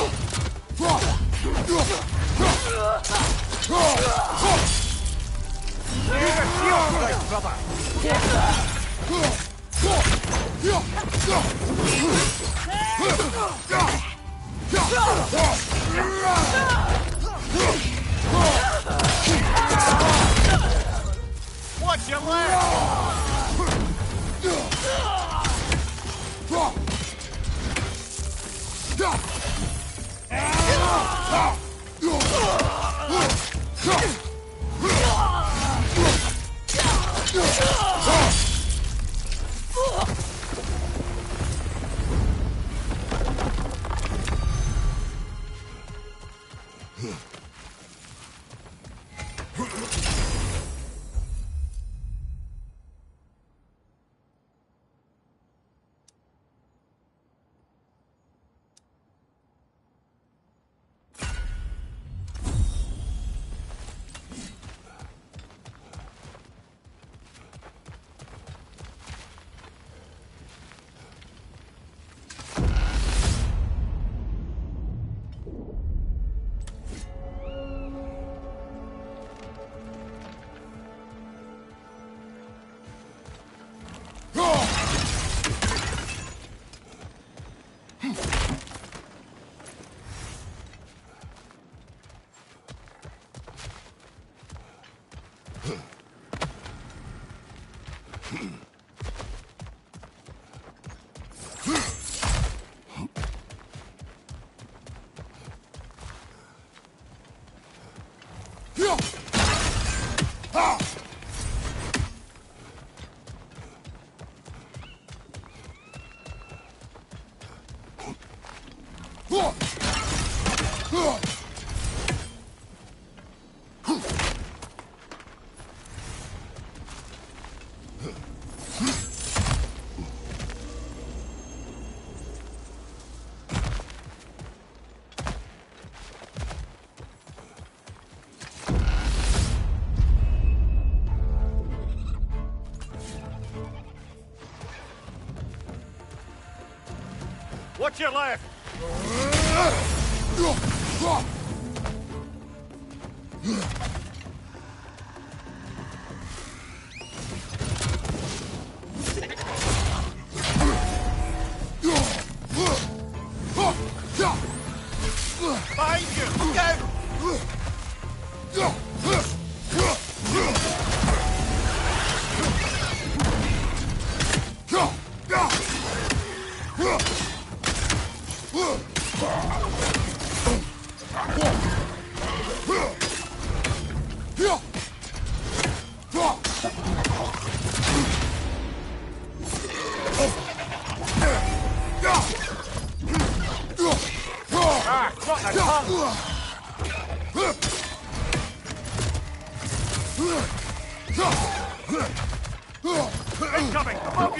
a shield, right, brother! Watch your left! Watch your left! Behind you! Go! Incoming! Above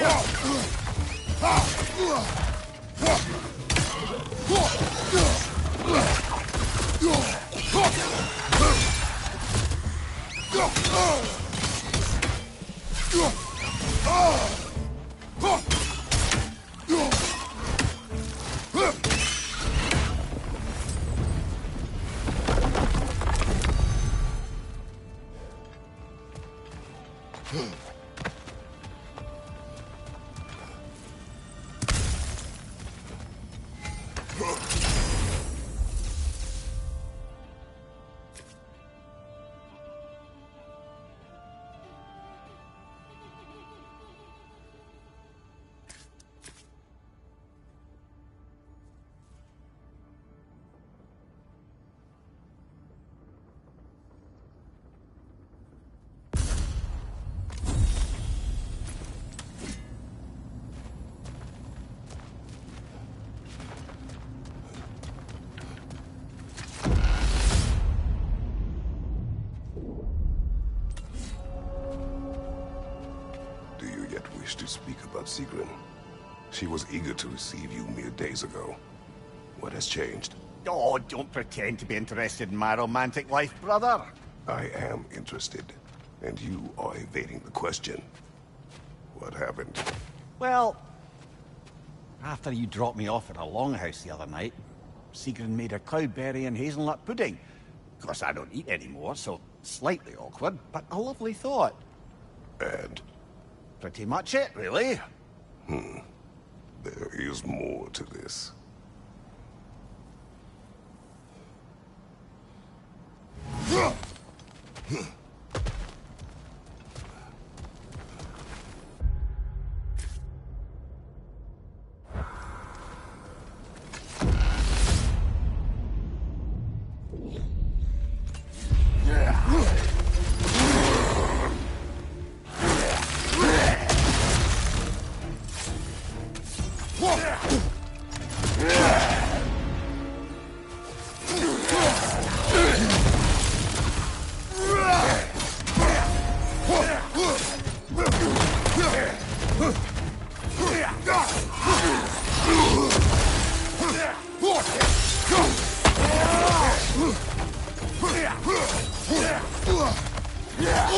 To speak about Sigrun. She was eager to receive you mere days ago. What has changed? Oh, don't pretend to be interested in my romantic life, brother. I am interested, and you are evading the question. What happened? Well, after you dropped me off at a longhouse the other night, Sigrun made a cloudberry and hazelnut pudding. Of course, I don't eat anymore, so slightly awkward, but a lovely thought. And? Pretty much it, really. There is more to this.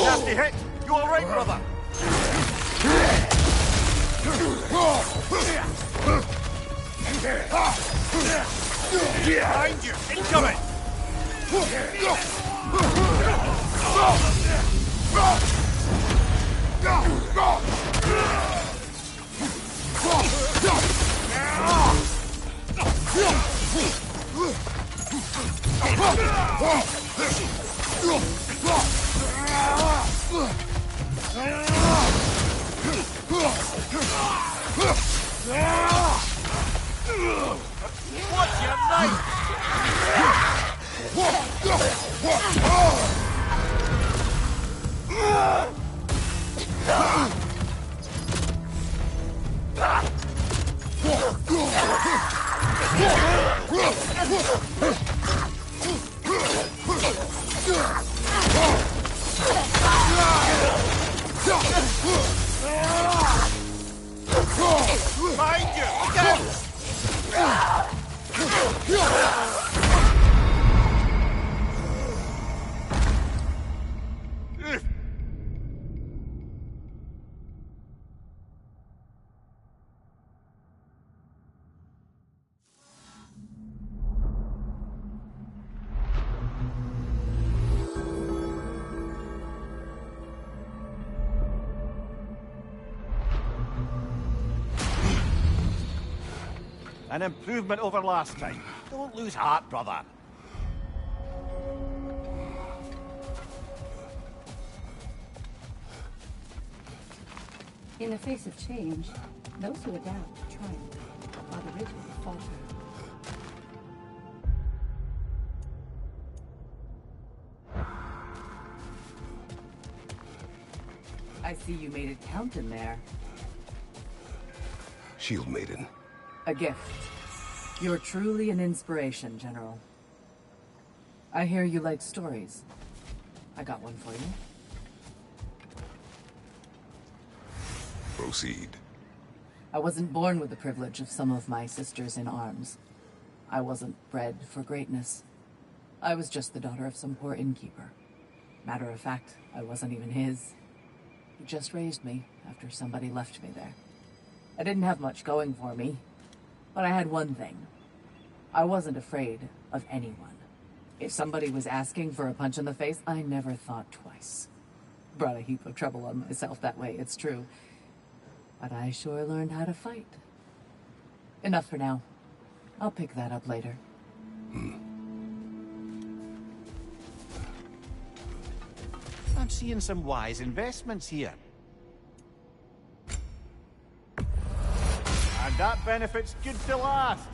Nasty hit! You all right, brother? Behind you! Incoming! What's your knife? Behind you! An improvement over last time. Don't lose heart, brother. In the face of change, those who adapt triumph, while the rigid falter. I see you made it count in there. Shield Maiden. A gift. You're truly an inspiration, General. I hear you like stories. I got one for you. Proceed. I wasn't born with the privilege of some of my sisters in arms. I wasn't bred for greatness. I was just the daughter of some poor innkeeper. Matter of fact, I wasn't even his. He just raised me after somebody left me there. I didn't have much going for me, but I had one thing. I wasn't afraid of anyone. If somebody was asking for a punch in the face, I never thought twice. Brought a heap of trouble on myself that way, it's true. But I sure learned how to fight. Enough for now. I'll pick that up later. I'm seeing some wise investments here. And that benefit's good to last.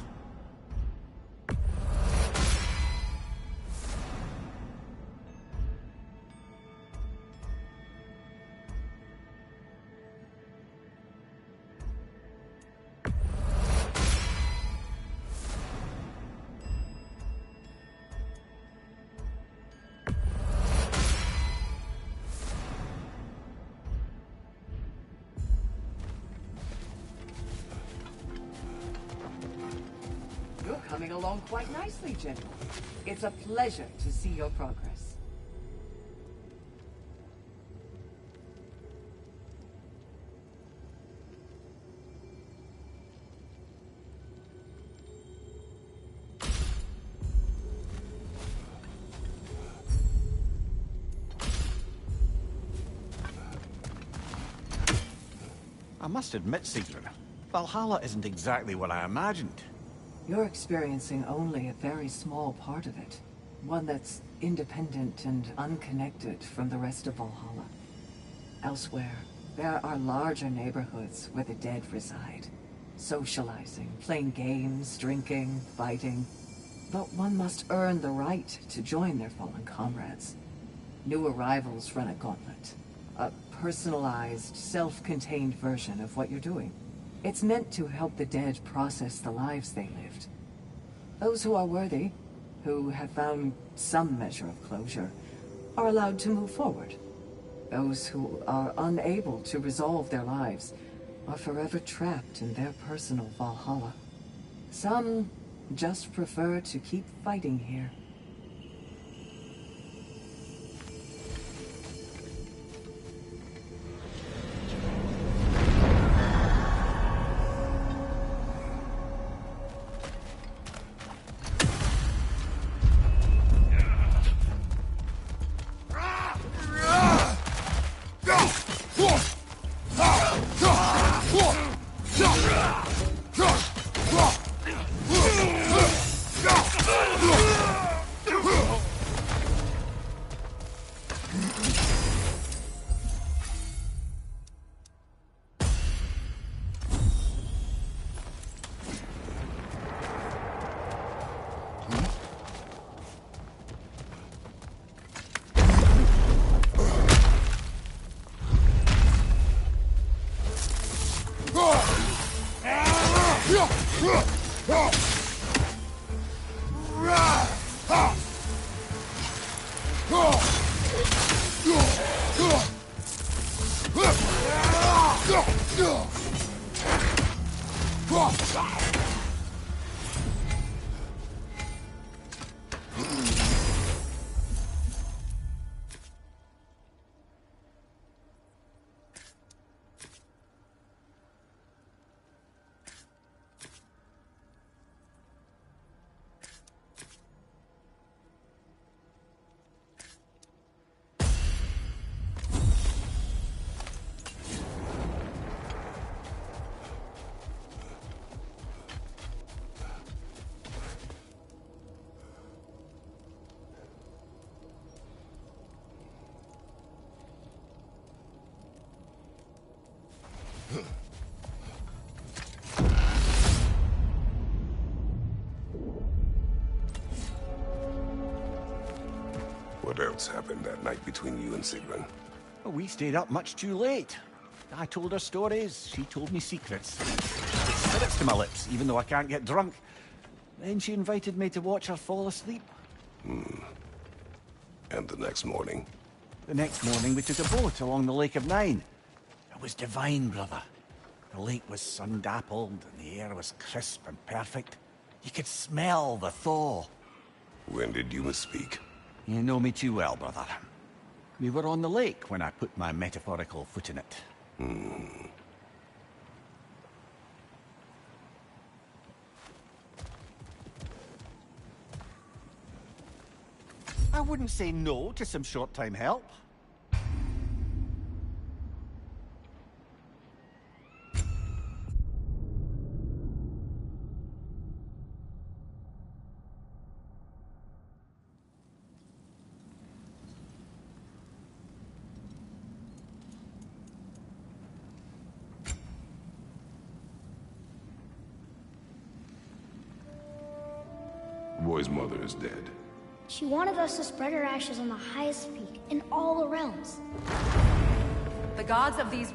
You're coming along quite nicely, General. It's a pleasure to see your progress. I must admit, Caesar, Valhalla isn't exactly what I imagined. You're experiencing only a very small part of it. One that's independent and unconnected from the rest of Valhalla. Elsewhere, there are larger neighborhoods where the dead reside. Socializing, playing games, drinking, fighting. But one must earn the right to join their fallen comrades. New arrivals run a gauntlet. A personalized, self-contained version of what you're doing. It's meant to help the dead process the lives they lived. Those who are worthy, who have found some measure of closure, are allowed to move forward. Those who are unable to resolve their lives are forever trapped in their personal Valhalla. Some just prefer to keep fighting here. What else happened that night between you and Sigrun? Well, we stayed up much too late. I told her stories, she told me secrets. With spirits to my lips, even though I can't get drunk. Then she invited me to watch her fall asleep. And the next morning? The next morning we took a boat along the Lake of Nine. It was divine, brother. The lake was sun-dappled and the air was crisp and perfect. You could smell the thaw. When did you misspeak? You know me too well, brother. We were on the lake when I put my metaphorical foot in it. I wouldn't say no to some short-time help. The boy's mother is dead. She wanted us to spread her ashes on the highest peak in all the realms. The gods of these